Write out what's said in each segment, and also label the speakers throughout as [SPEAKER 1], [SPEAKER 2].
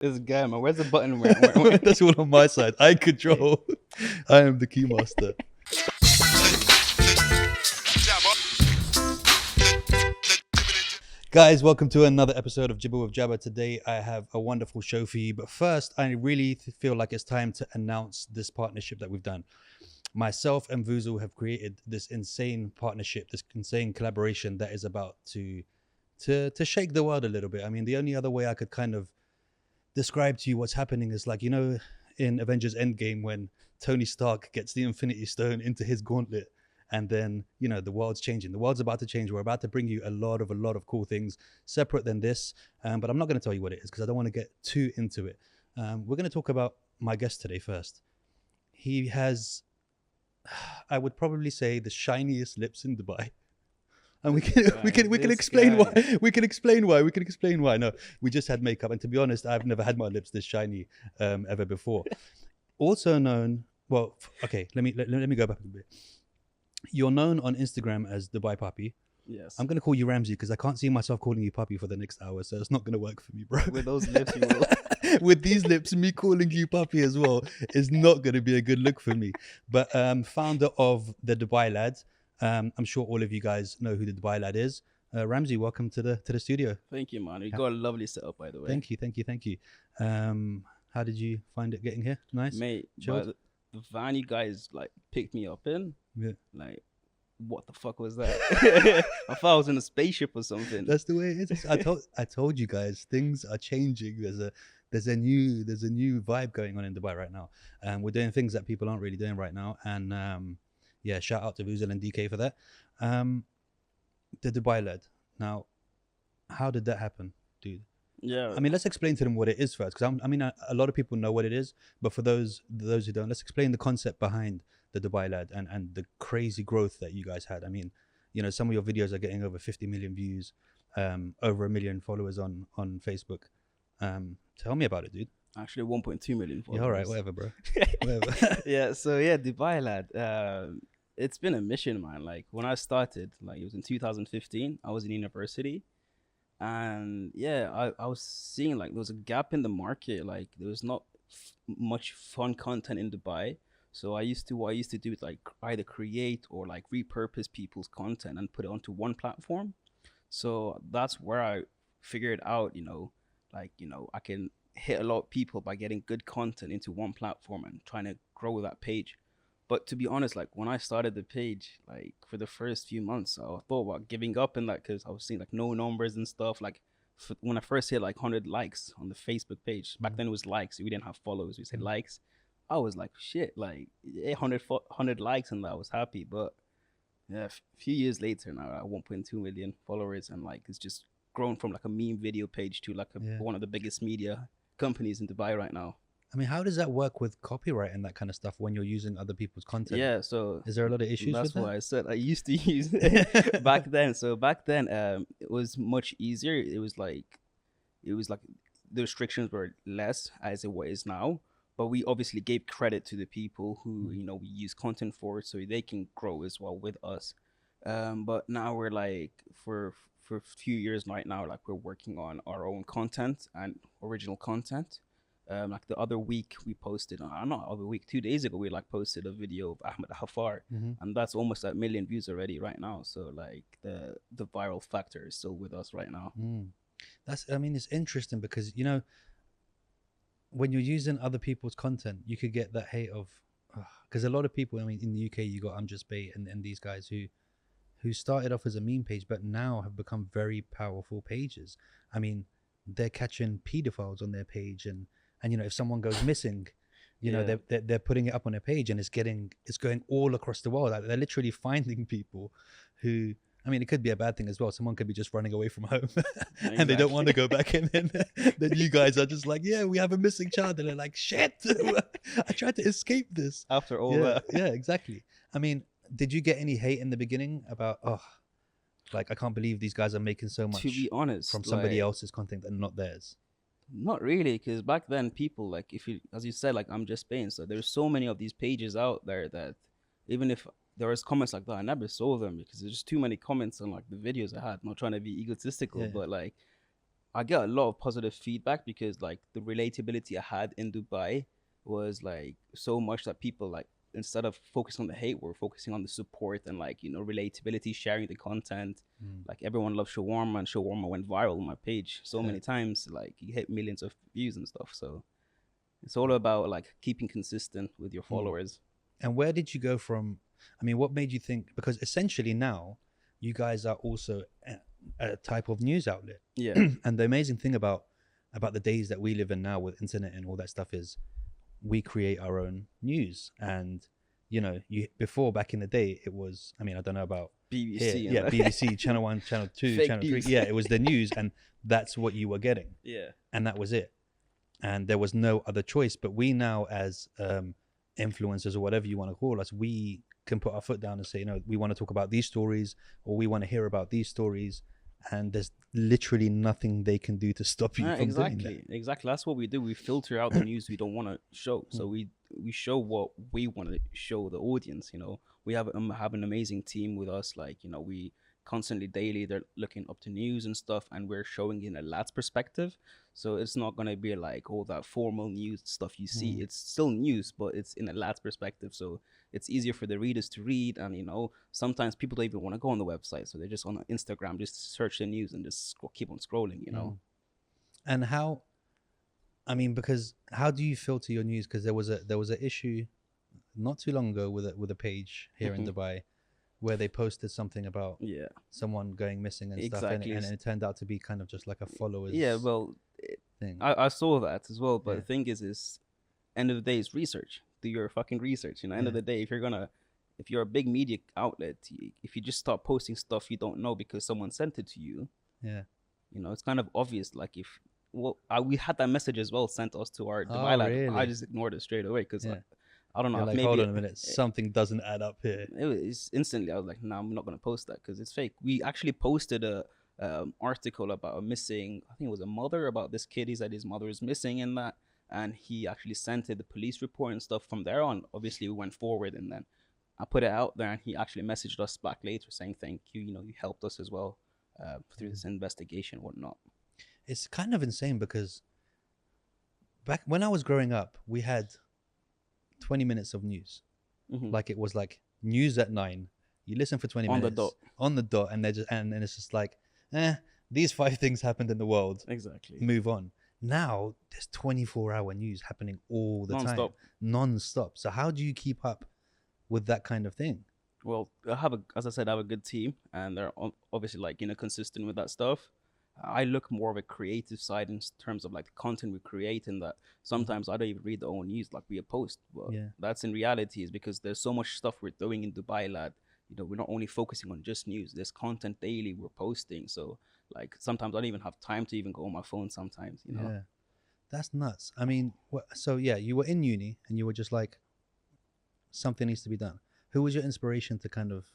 [SPEAKER 1] This guy, man. Where's the button? Where?
[SPEAKER 2] That's all on my side. I control. I am the key master. Guys, welcome to another episode of Jibber with Jabber. Today I have a wonderful show for you, but first I really feel like it's time to announce this partnership that we've done. Myself and VUUZLE have created this insane partnership, this insane collaboration that is about to shake the world a little bit. I mean, the only other way I could kind of describe to you what's happening is like, you know, in Avengers Endgame when Tony Stark gets the Infinity Stone into his gauntlet, and then, you know, the world's changing. The world's about to change. We're about to bring you a lot of cool things separate than this. But I'm not going to tell you what it is because I don't want to get too into it. We're going to talk about my guest today first. He has, I would probably say, the shiniest lips in Dubai. And we can explain why. We can explain why. No, we just had makeup, and to be honest, I've never had my lips this shiny ever before. Also known, well, okay, let me go back a bit. You're known on Instagram as Dubai Puppy.
[SPEAKER 1] Yes.
[SPEAKER 2] I'm gonna call you Ramzi because I can't see myself calling you Puppy for the next hour, so it's not gonna work for me, bro.
[SPEAKER 1] With those lips, you will.
[SPEAKER 2] With these lips, me calling you Puppy as well is not gonna be a good look for me. But founder of the DubaiLAD. I'm sure all of you guys know who the DubaiLAD is. Ramzi, welcome to the studio.
[SPEAKER 1] Thank you, man. You got a lovely setup, by the way.
[SPEAKER 2] Thank you. How did you find it getting here? Nice,
[SPEAKER 1] mate. The van you guys like picked me up in. Yeah. Like, what the fuck was that? I thought I was in a spaceship or something.
[SPEAKER 2] That's the way it is. I told you guys, things are changing. There's a new vibe going on in Dubai right now. We're doing things that people aren't really doing right now, and yeah, shout out to VUUZLE and DK for that. The DubaiLAD. Now, how did that happen, dude?
[SPEAKER 1] Yeah.
[SPEAKER 2] I mean, let's explain to them what it is first, because I mean, a lot of people know what it is, but for those who don't, let's explain the concept behind the DubaiLAD and the crazy growth that you guys had. I mean, you know, some of your videos are getting over 50 million views, over 1 million followers on Facebook. Tell me about it, dude.
[SPEAKER 1] Actually, 1.2 million followers.
[SPEAKER 2] Yeah, all right, whatever, bro. Whatever.
[SPEAKER 1] Yeah, so yeah, DubaiLAD. It's been a mission, man. Like, when I started, like, it was in 2015. I was in university. And yeah, I was seeing like there was a gap in the market. Like, there was not much fun content in Dubai. So what I used to do is like either create or like repurpose people's content and put it onto one platform. So that's where I figured out, I can hit a lot of people by getting good content into one platform and trying to grow that page. But to be honest, like, when I started the page, like, for the first few months, I thought about giving up in that because I was seeing like no numbers and stuff. Like, when I first hit like 100 likes on the Facebook page, back then it was likes. We didn't have followers. We said likes. I was like, shit, like 100 likes, and I was happy. But yeah, a few years later now, at 1.2 million followers, and like it's just grown from like a meme video page to like one of the biggest media companies in Dubai right now.
[SPEAKER 2] I mean, how does that work with copyright and that kind of stuff when you're using other people's content?
[SPEAKER 1] Yeah, so
[SPEAKER 2] is there a lot of issues with that?
[SPEAKER 1] That's why I said I used to use it back then. So back then, it was much easier. It was like the restrictions were less as it is now. But we obviously gave credit to the people who, we use content for, so they can grow as well with us. But now we're like, for a few years right now, like, we're working on our own content and original content. Like the other week we posted, 2 days ago, we like posted a video of Ahmed Hafar, and that's almost at 1 million views already right now. So like the viral factor is still with us right now.
[SPEAKER 2] It's interesting because, you know, when you're using other people's content, you could get that hate of, because a lot of people, I mean, in the UK, you got I'm Just Bait and these guys who started off as a meme page, but now have become very powerful pages. I mean, they're catching pedophiles on their page, and you know, if someone goes missing, you know, they're putting it up on their page, and it's going all across the world. Like, they're literally finding people who, I mean, it could be a bad thing as well. Someone could be just running away from home and they don't want to go back in. And then you guys are just like, yeah, we have a missing child. And they're like, shit, I tried to escape this.
[SPEAKER 1] After all that.
[SPEAKER 2] Yeah, exactly. I mean, did you get any hate in the beginning about, like, I can't believe these guys are making so much,
[SPEAKER 1] to be honest,
[SPEAKER 2] from somebody else's content and not theirs?
[SPEAKER 1] Not really, because back then people, like, if you, as you said, like, I'm Just Paying. So there's so many of these pages out there that even if there was comments like that, I never saw them because there's just too many comments on like the videos I had. Not trying to be egotistical, but like I get a lot of positive feedback because like the relatability I had in Dubai was like so much that people like instead of focusing on the hate, we're focusing on the support and like relatability, sharing the content.
[SPEAKER 2] Mm.
[SPEAKER 1] Like everyone loves shawarma, and shawarma went viral on my page so many times. Like you hit millions of views and stuff. So it's all about like keeping consistent with your
[SPEAKER 2] Mm.
[SPEAKER 1] followers.
[SPEAKER 2] And where did you go from? I mean, what made you think? Because essentially now, you guys are also a type of news outlet.
[SPEAKER 1] Yeah,
[SPEAKER 2] And the amazing thing about the days that we live in now with internet and all that stuff is we create our own news. And you before back in the day, it was. I mean, I don't know about here.
[SPEAKER 1] BBC and
[SPEAKER 2] Yeah,
[SPEAKER 1] that.
[SPEAKER 2] BBC, Channel One, Channel Two,
[SPEAKER 1] Fake
[SPEAKER 2] Channel Three.
[SPEAKER 1] news.
[SPEAKER 2] Yeah, it was the news, and that's what you were getting,
[SPEAKER 1] Yeah.
[SPEAKER 2] and that was it. And there was no other choice. But we now, as influencers or whatever you want to call us, we can put our foot down and say, we want to talk about these stories, or we want to hear about these stories, and there's literally nothing they can do to stop you from doing that.
[SPEAKER 1] Exactly. That's what we do. We filter out the news we don't want to show. So we show what we want to show the audience. We have an amazing team with us. Like we constantly daily they're looking up to news and stuff, and we're showing in a lad's perspective. So it's not gonna be like all that formal news stuff you see.
[SPEAKER 2] Mm.
[SPEAKER 1] It's still news, but it's in a lad's perspective. So it's easier for the readers to read, and sometimes people don't even want to go on the website, so they're just on Instagram, just search the news and just keep on scrolling.
[SPEAKER 2] Mm. And how? I mean, because how do you filter your news? Because there was a issue not too long ago with a page here in Dubai where they posted something about
[SPEAKER 1] Yeah,
[SPEAKER 2] someone going missing and stuff, and,
[SPEAKER 1] exactly.
[SPEAKER 2] and it turned out to be kind of just like a followers
[SPEAKER 1] Yeah, well,
[SPEAKER 2] thing.
[SPEAKER 1] I saw that as well, but
[SPEAKER 2] Yeah.
[SPEAKER 1] the thing is end of the day is research. Do your fucking research. End of
[SPEAKER 2] Yeah.
[SPEAKER 1] the day, if you're a big media outlet, if you just start posting stuff you don't know because someone sent it to you,
[SPEAKER 2] Yeah.
[SPEAKER 1] it's kind of obvious. Like we had that message as well sent us to our
[SPEAKER 2] Oh,
[SPEAKER 1] DubaiLAD. I
[SPEAKER 2] really?
[SPEAKER 1] just ignored it straight away because
[SPEAKER 2] Yeah.
[SPEAKER 1] I don't know.
[SPEAKER 2] You're like,
[SPEAKER 1] Maybe
[SPEAKER 2] hold on a minute, something doesn't add up here.
[SPEAKER 1] it was instantly. I was like, nah, I'm not gonna post that because it's fake. We actually posted a article about a missing. I think it was a mother about this kid. He said his mother is missing and that, and he actually sent it the police report and stuff. From there on, obviously we went forward, and then I put it out there, and he actually messaged us back later saying thank you. You helped us as well through this investigation and whatnot.
[SPEAKER 2] It's kind of insane because back when I was growing up, we had 20 minutes of news. Like it was like news at 9. You listen for 20
[SPEAKER 1] On the
[SPEAKER 2] minutes
[SPEAKER 1] dot.
[SPEAKER 2] on the dot, and and it's just like, these 5 things happened in the world.
[SPEAKER 1] Exactly.
[SPEAKER 2] Move on. Now there's 24-hour news happening all the time, non-stop. So how do you keep up with that kind of thing?
[SPEAKER 1] Well, as I said, I have a good team, and they're obviously like consistent with that stuff. I look more of a creative side in terms of like the content we create, and that sometimes I don't even read the own news like we post. But that's in reality is because there's so much stuff we're doing in DubaiLAD. We're not only focusing on just news. There's content daily we're posting. So like sometimes I don't even have time to even go on my phone sometimes.
[SPEAKER 2] Yeah, that's nuts. I mean, so yeah, you were in uni and you were just like, something needs to be done. Who was your inspiration to kind of?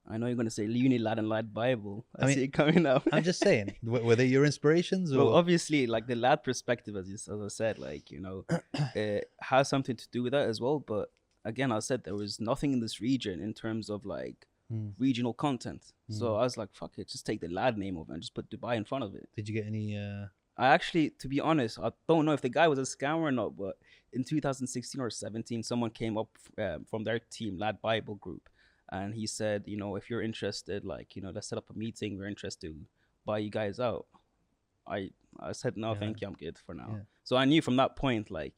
[SPEAKER 1] I know you're going to say UniLAD and Lad Bible. I
[SPEAKER 2] mean,
[SPEAKER 1] see it coming up.
[SPEAKER 2] I'm just saying, were they your inspirations? Or?
[SPEAKER 1] Well, obviously, like the lad perspective, as I said, like, has something to do with that as well. But again, I said there was nothing in this region in terms of like regional content. So I was like, fuck it, just take the lad name over and just put Dubai in front of it.
[SPEAKER 2] Did you get any?
[SPEAKER 1] I actually, to be honest, I don't know if the guy was a scammer or not, but in 2016 or 17, someone came up from their team, Lad Bible Group. And he said, if you're interested, like, let's set up a meeting. We're interested to buy you guys out. I said, no, thank you. I'm good for now. Yeah. So I knew from that point, like,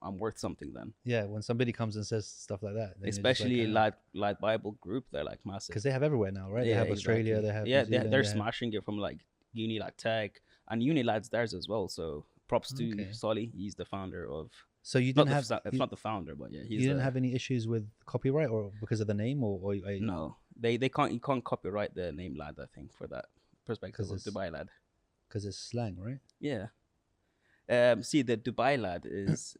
[SPEAKER 1] I'm worth something then.
[SPEAKER 2] Yeah, when somebody comes and says stuff like that.
[SPEAKER 1] Especially like, Lad Bible Group, they're like massive.
[SPEAKER 2] Because they have everywhere now, right? Yeah, they have Australia, they have New Zealand,
[SPEAKER 1] they're smashing it from like UniLAD Tech. And UniLAD's theirs as well. So props to Solly. He's the founder of...
[SPEAKER 2] So you didn't
[SPEAKER 1] not the founder, but yeah,
[SPEAKER 2] you didn't have any issues with copyright or because of the name, or
[SPEAKER 1] no, they can't. You can't copyright the name lad. I think for that perspective of DubaiLAD,
[SPEAKER 2] because it's slang, right?
[SPEAKER 1] Yeah. See, the DubaiLAD is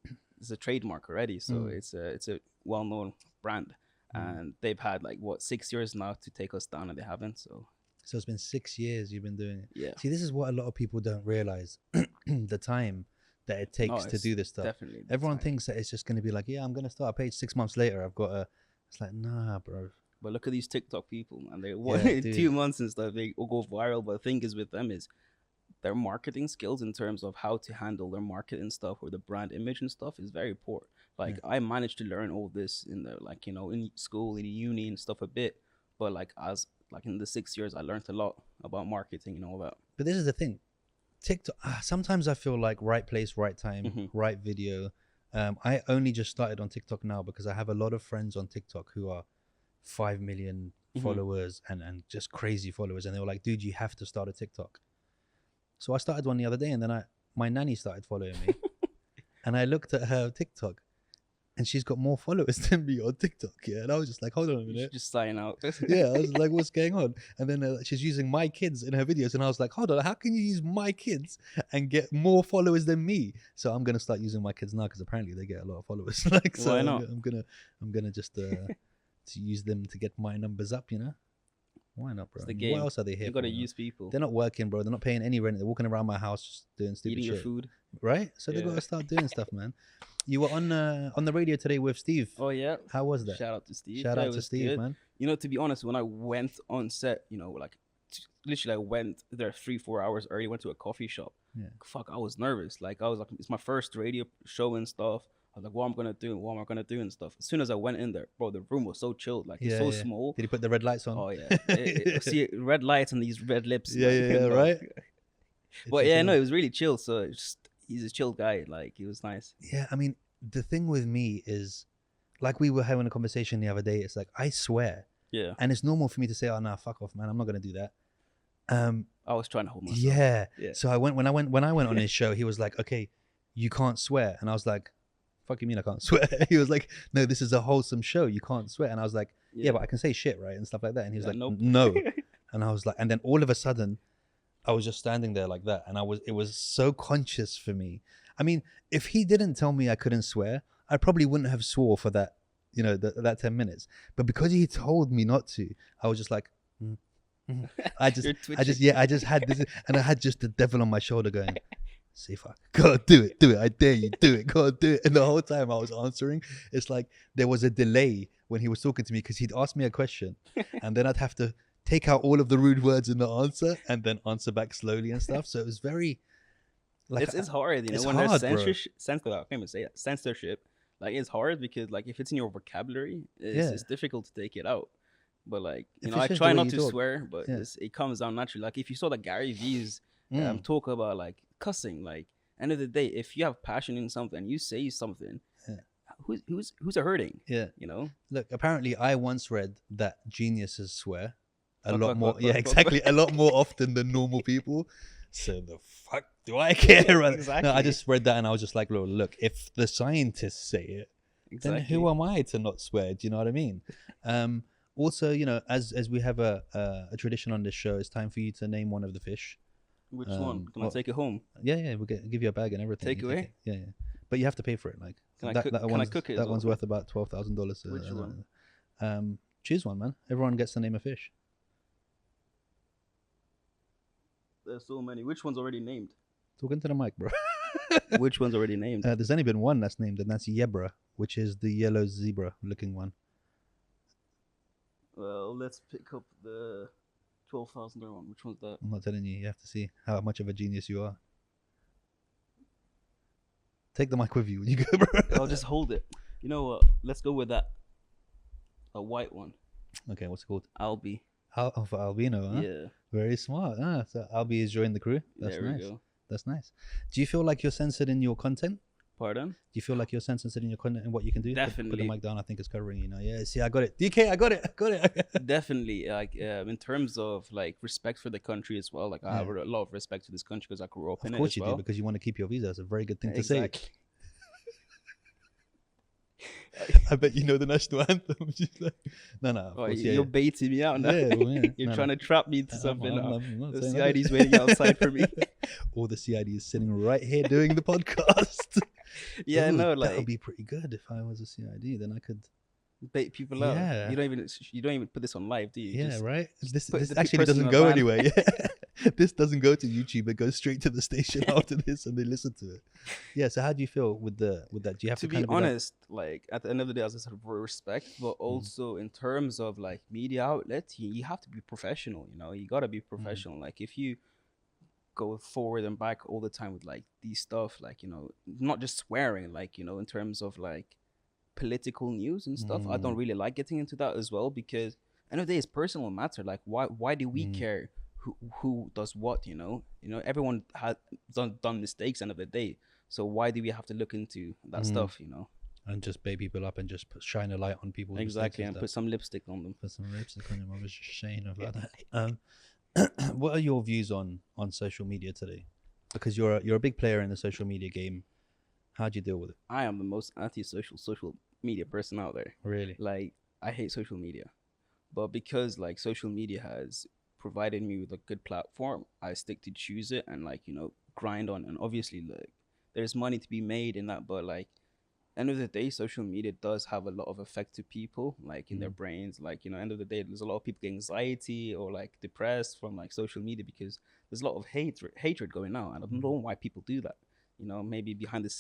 [SPEAKER 1] a trademark already, so it's a well-known brand, and they've had like 6 years now to take us down, and they haven't. So
[SPEAKER 2] it's been 6 years you've been doing it.
[SPEAKER 1] Yeah.
[SPEAKER 2] See, this is what a lot of people don't realize: the time that it takes to do this stuff.
[SPEAKER 1] Definitely.
[SPEAKER 2] Everyone thinks that it's just going to be like, yeah, I'm going to start a page 6 months later. I've got a... It's like, nah, bro.
[SPEAKER 1] But look at these TikTok people, man. They in 2 months and stuff, they all go viral. But the thing is with them is their marketing skills in terms of how to handle their marketing stuff or the brand image and stuff is very poor. Like I managed to learn all this in the like in school, in uni and stuff a bit, but like as like in the 6 years, I learned a lot about marketing and all that.
[SPEAKER 2] But this is the thing. TikTok, sometimes I feel like right place, right time, right video. I only just started on TikTok now because I have a lot of friends on TikTok who are 5 million followers and just crazy followers. And they were like, dude, you have to start a TikTok. So I started one the other day, and then my nanny started following me. And I looked at her TikTok, and she's got more followers than me on TikTok. Yeah, and I was just like, hold on a minute.
[SPEAKER 1] You should just sign out.
[SPEAKER 2] Yeah, I was like, what's going on? And then she's using my kids in her videos, and I was like, hold on, how can you use my kids and get more followers than me? So I'm gonna start using my kids now because apparently they get a lot of followers. Like, so
[SPEAKER 1] why not?
[SPEAKER 2] I'm gonna just to use them to get my numbers up. You know, why not, bro?
[SPEAKER 1] It's the game.
[SPEAKER 2] What else are they here?
[SPEAKER 1] You gotta
[SPEAKER 2] for,
[SPEAKER 1] use people.
[SPEAKER 2] They're not working, bro. They're not paying any rent. They're walking around my house just doing stupid
[SPEAKER 1] Eating
[SPEAKER 2] shit.
[SPEAKER 1] your food,
[SPEAKER 2] right? So they gotta start doing stuff, man. You were on the radio today with Steve.
[SPEAKER 1] Oh yeah.
[SPEAKER 2] How was that?
[SPEAKER 1] Shout out to Steve.
[SPEAKER 2] Shout out to Steve,
[SPEAKER 1] good.
[SPEAKER 2] man.
[SPEAKER 1] You know, to be honest, when I went on set, you know, like literally I went there 3-4 hours early, went to a coffee shop.
[SPEAKER 2] Yeah.
[SPEAKER 1] Fuck, I was nervous. Like I was like, it's my first radio show and stuff. I was like, what am I gonna do and stuff. As soon as I went in there, bro, the room was so chilled. Like it's so small.
[SPEAKER 2] Did he put the red lights on?
[SPEAKER 1] Oh yeah. See red lights and these red lips.
[SPEAKER 2] Yeah,
[SPEAKER 1] like,
[SPEAKER 2] yeah, yeah, right.
[SPEAKER 1] But yeah, no, it was really chill. So he's a chill guy. Like he was nice.
[SPEAKER 2] Yeah, I mean, the thing with me is, like we were having a conversation the other day. It's like I swear.
[SPEAKER 1] Yeah.
[SPEAKER 2] And it's normal for me to say, "Oh no, fuck off, man. I'm not gonna do that."
[SPEAKER 1] I was trying to hold myself.
[SPEAKER 2] Yeah.
[SPEAKER 1] Yeah.
[SPEAKER 2] So when I went on his show, he was like, "Okay, you can't swear," and I was like, "Fuck you mean I can't swear?" He was like, "No, this is a wholesome show. You can't swear." And I was like, "Yeah, but I can say shit, right?" And stuff like that. And he was like,
[SPEAKER 1] nope.
[SPEAKER 2] "No." And I was like, and then all of a sudden, I was just standing there like that, and it was so conscious for me. I mean, if he didn't tell me I couldn't swear, I probably wouldn't have swore for that, you know, that 10 minutes. But because he told me not to, I was just like, I just had this, and I had just the devil on my shoulder going, say fuck, go do it, I dare you, do it, go do it. And the whole time I was answering, it's like there was a delay when he was talking to me because he'd ask me a question, and then I'd have to take out all of the rude words in the answer and then answer back slowly and stuff. So it was very like
[SPEAKER 1] it's hard, you know, when there's censorship. Like it's hard because like if it's in your vocabulary, it's difficult to take it out. But like you know, I try not to swear, but it comes down naturally. Like if you saw the Gary V's talk about like cussing, like end of the day, if you have passion in something, you say something. Who's it hurting? Yeah, you know.
[SPEAKER 2] Look, apparently, I once read that geniuses swear a lot more. Yeah, exactly, a lot more often than normal people. So the fuck do I care? Exactly. No, I just read that and I was just like, look, if the scientists say it, then who am I to not swear? Do you know what I mean? Also, you know, as we have a tradition on this show, it's time for you to name one of the fish.
[SPEAKER 1] Which one? Can I take it home?
[SPEAKER 2] Yeah, we'll give you a bag and everything.
[SPEAKER 1] Take away?
[SPEAKER 2] Yeah. But you have to pay for it. Like
[SPEAKER 1] can I cook it?
[SPEAKER 2] That one's worth about $12,000.
[SPEAKER 1] Which one?
[SPEAKER 2] Choose one, man. Everyone gets to name a fish.
[SPEAKER 1] There's so many. Which one's already named?
[SPEAKER 2] Talking to the mic, bro.
[SPEAKER 1] Which one's already named?
[SPEAKER 2] There's only been one that's named, and that's Yebra, which is the yellow zebra-looking one.
[SPEAKER 1] Well, let's pick up the $12,000 one. Which one's that?
[SPEAKER 2] I'm not telling you. You have to see how much of a genius you are. Take the mic with you when you go, bro.
[SPEAKER 1] I'll just hold it. You know what? Let's go with that. A white one.
[SPEAKER 2] Okay, what's it called?
[SPEAKER 1] Albie.
[SPEAKER 2] For albino, huh?
[SPEAKER 1] Yeah. Very
[SPEAKER 2] smart. So Albie is joining the crew. That's
[SPEAKER 1] there
[SPEAKER 2] nice.
[SPEAKER 1] We go.
[SPEAKER 2] That's nice. Do you feel like you're censored in your content?
[SPEAKER 1] Pardon?
[SPEAKER 2] Do you feel like you're censored in your content and what you can do?
[SPEAKER 1] Definitely.
[SPEAKER 2] Put the mic down. I think it's covering you now. Yeah. See, I got it. DK, I got it.
[SPEAKER 1] Definitely. Like in terms of like respect for the country as well. Like I have a lot of respect to this country because I grew up in it.
[SPEAKER 2] Of course you do, because you want to keep your visa. It's a very good thing to say. I bet you know the national anthem. No.
[SPEAKER 1] Oh, you're baiting me out now. You're trying to trap me into something. The CID's waiting outside for me.
[SPEAKER 2] Or the CID is sitting right here doing the podcast.
[SPEAKER 1] Yeah,
[SPEAKER 2] Ooh,
[SPEAKER 1] no, like
[SPEAKER 2] that would be pretty good if I was a CID. Then I could
[SPEAKER 1] bait people out. Yeah. You don't even put this on live, do you?
[SPEAKER 2] Yeah, right. This actually doesn't go anywhere. This doesn't go to YouTube. It goes straight to the station after this, and they listen to it. Yeah. So how do you feel with that? Do you have to
[SPEAKER 1] be honest? Like at the end of the day, as I said, respect, but also in terms of like media outlets, you have to be professional. You know, you gotta be professional. Like if you go forward and back all the time with like these stuff, like not just swearing, like in terms of like political news and stuff. I don't
[SPEAKER 2] Mm,
[SPEAKER 1] really like getting into that as well, because end of the day it's personal matter. Like why do we
[SPEAKER 2] mm,
[SPEAKER 1] care who does what? Everyone has done mistakes end of the day. So why do we have to look into that
[SPEAKER 2] mm.
[SPEAKER 1] stuff?
[SPEAKER 2] And just bait people up and just shine a light on people's mistakes
[SPEAKER 1] Exactly,
[SPEAKER 2] and
[SPEAKER 1] and
[SPEAKER 2] stuff.
[SPEAKER 1] put some lipstick on them.
[SPEAKER 2] Put some lipstick on them. I was just saying
[SPEAKER 1] Yeah.
[SPEAKER 2] about that. What are your views on social media today? Because you're a big player in the social media game. How do you deal with it?
[SPEAKER 1] I am the most antisocial social media person out there.
[SPEAKER 2] Really?
[SPEAKER 1] Like, I hate social media, but because like social media has provided me with a good platform, I stick to choose it and like grind on. And obviously, like, there's money to be made in that, but like end of the day, social media does have a lot of effect to people, like in their
[SPEAKER 2] Mm,
[SPEAKER 1] brains. Like end of the day, there's a lot of people getting anxiety or like depressed from like social media, because there's a lot of hatred going on. I don't know
[SPEAKER 2] mm,
[SPEAKER 1] why people do that. Maybe behind the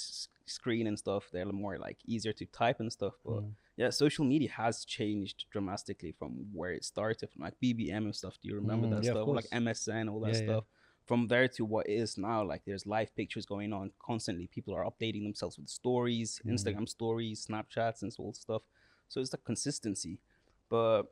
[SPEAKER 1] screen and stuff, they're more like easier to type and stuff. But
[SPEAKER 2] mm.
[SPEAKER 1] yeah, social media has changed dramatically from where it started, from like BBM and stuff. Do you remember that
[SPEAKER 2] Yeah, of
[SPEAKER 1] stuff? Or like
[SPEAKER 2] course.
[SPEAKER 1] MSN, all that
[SPEAKER 2] Yeah, yeah.
[SPEAKER 1] stuff. From there to what it is now, like there's live pictures going on constantly. People are updating themselves with stories,
[SPEAKER 2] Mm,
[SPEAKER 1] Instagram stories, Snapchats, and all stuff. So it's the consistency. But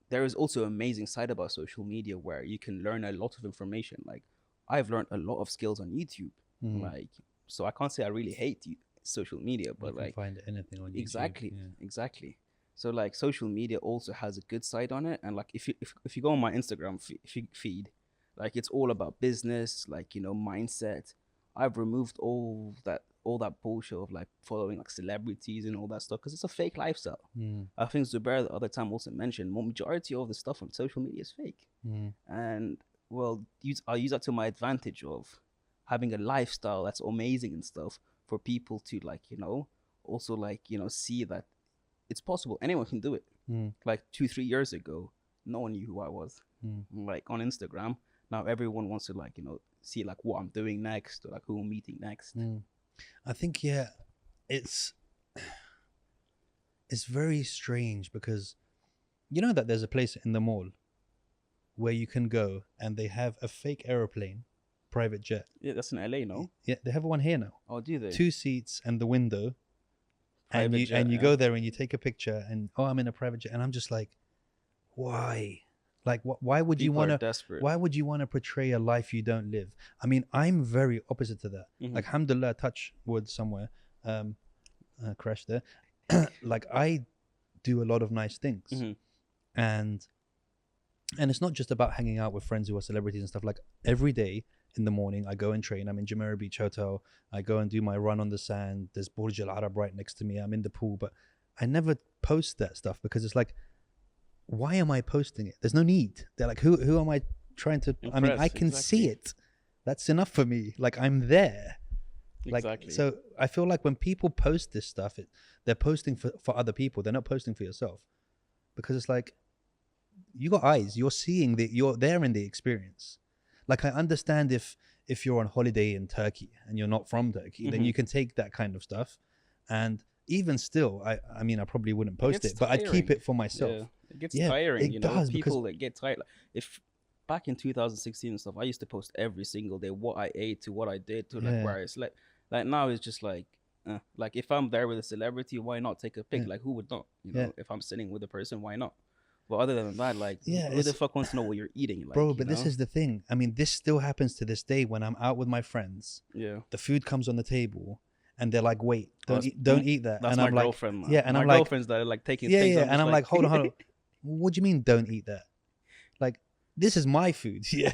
[SPEAKER 1] there is also an amazing side about social media where you can learn a lot of information. Like I've learned a lot of skills on YouTube.
[SPEAKER 2] mm.
[SPEAKER 1] Like, so I can't say I really hate social media,
[SPEAKER 2] You
[SPEAKER 1] but
[SPEAKER 2] can
[SPEAKER 1] like
[SPEAKER 2] find anything on YouTube.
[SPEAKER 1] exactly,
[SPEAKER 2] Yeah.
[SPEAKER 1] exactly. So like social media also has a good side on it, and like if you go on my Instagram feed, like it's all about business, like mindset. I've removed all that bullshit of like following like celebrities and all that stuff, because it's a fake lifestyle.
[SPEAKER 2] Mm,
[SPEAKER 1] I think Zubair the other time also mentioned majority of the stuff on social media is fake,
[SPEAKER 2] mm,
[SPEAKER 1] and well, I'll use that to my advantage of having a lifestyle that's amazing and stuff for people to like also like see that it's possible. Anyone can do it.
[SPEAKER 2] mm,
[SPEAKER 1] Like 2-3 years ago, no one knew who I was.
[SPEAKER 2] mm,
[SPEAKER 1] Like on Instagram, now everyone wants to like see like what I'm doing next, or like who I'm meeting next.
[SPEAKER 2] mm. I think yeah, it's it's very strange because you know that there's a place in the mall where you can go and they have a fake aeroplane, private jet.
[SPEAKER 1] Yeah, that's in LA, no?
[SPEAKER 2] Yeah, they have one here now.
[SPEAKER 1] Oh, do they?
[SPEAKER 2] 2 seats and the window, and
[SPEAKER 1] Private jet,
[SPEAKER 2] you
[SPEAKER 1] yeah.
[SPEAKER 2] go there and you take a picture and oh, I'm in a private jet, and I'm just like, why? Like, why would you
[SPEAKER 1] People
[SPEAKER 2] want
[SPEAKER 1] are
[SPEAKER 2] to?
[SPEAKER 1] desperate.
[SPEAKER 2] Why would you want to portray a life you don't live? I mean, I'm very opposite to that.
[SPEAKER 1] Mm-hmm.
[SPEAKER 2] Like, alhamdulillah, touch wood somewhere, crash there. Like, I do a lot of nice things,
[SPEAKER 1] Mm-hmm.
[SPEAKER 2] and it's not just about hanging out with friends who are celebrities and stuff. Like every day in the morning, I go and train. I'm in Jumeirah Beach Hotel. I go and do my run on the sand. There's Burj Al Arab right next to me. I'm in the pool, but I never post that stuff because it's like, why am I posting it? There's no need. They're like, who am I trying to? I mean, I
[SPEAKER 1] Impress,
[SPEAKER 2] can see
[SPEAKER 1] exactly.
[SPEAKER 2] it. That's enough for me. Like I'm there. Like
[SPEAKER 1] Exactly.
[SPEAKER 2] so, I feel like when people post this stuff, they're posting for other people. They're not posting for yourself because it's like, you got eyes. You're seeing you're there in the experience. Like I understand if you're on holiday in Turkey and you're not from Turkey, then
[SPEAKER 1] Mhm.
[SPEAKER 2] you can take that kind of stuff. And even still, I mean, I probably wouldn't
[SPEAKER 1] It
[SPEAKER 2] post
[SPEAKER 1] gets
[SPEAKER 2] it, but I'd keep
[SPEAKER 1] tiring.
[SPEAKER 2] it for myself.
[SPEAKER 1] Yeah, it gets
[SPEAKER 2] Yeah,
[SPEAKER 1] tiring.
[SPEAKER 2] it does because
[SPEAKER 1] People that get tired. Like, if back in 2016 and stuff, I used to post every single day what I ate, to what I did, to like
[SPEAKER 2] yeah,
[SPEAKER 1] where I slept. Like now it's just like if I'm there with a celebrity, why not take a pic?
[SPEAKER 2] yeah,
[SPEAKER 1] Like who would not?
[SPEAKER 2] yeah,
[SPEAKER 1] If I'm sitting with a person, why not? But other than that, like
[SPEAKER 2] yeah.
[SPEAKER 1] who the
[SPEAKER 2] It's
[SPEAKER 1] fuck wants to know what you're eating? Like
[SPEAKER 2] bro, but this is the thing. I mean, this still happens to this day when I'm out with my friends.
[SPEAKER 1] yeah.
[SPEAKER 2] The food comes on the table, and they're like, "Wait,
[SPEAKER 1] Oh,
[SPEAKER 2] don't eat that."
[SPEAKER 1] that's
[SPEAKER 2] And
[SPEAKER 1] my
[SPEAKER 2] I'm like,
[SPEAKER 1] girlfriend, man.
[SPEAKER 2] "Yeah," and
[SPEAKER 1] My
[SPEAKER 2] I'm like,
[SPEAKER 1] girlfriends that are like taking
[SPEAKER 2] "Yeah,
[SPEAKER 1] pics.
[SPEAKER 2] yeah,"
[SPEAKER 1] I'm
[SPEAKER 2] and
[SPEAKER 1] just
[SPEAKER 2] I'm
[SPEAKER 1] like,
[SPEAKER 2] like, "Hold on, hold on. What do you mean, don't eat that? Like, this is my food. Yeah.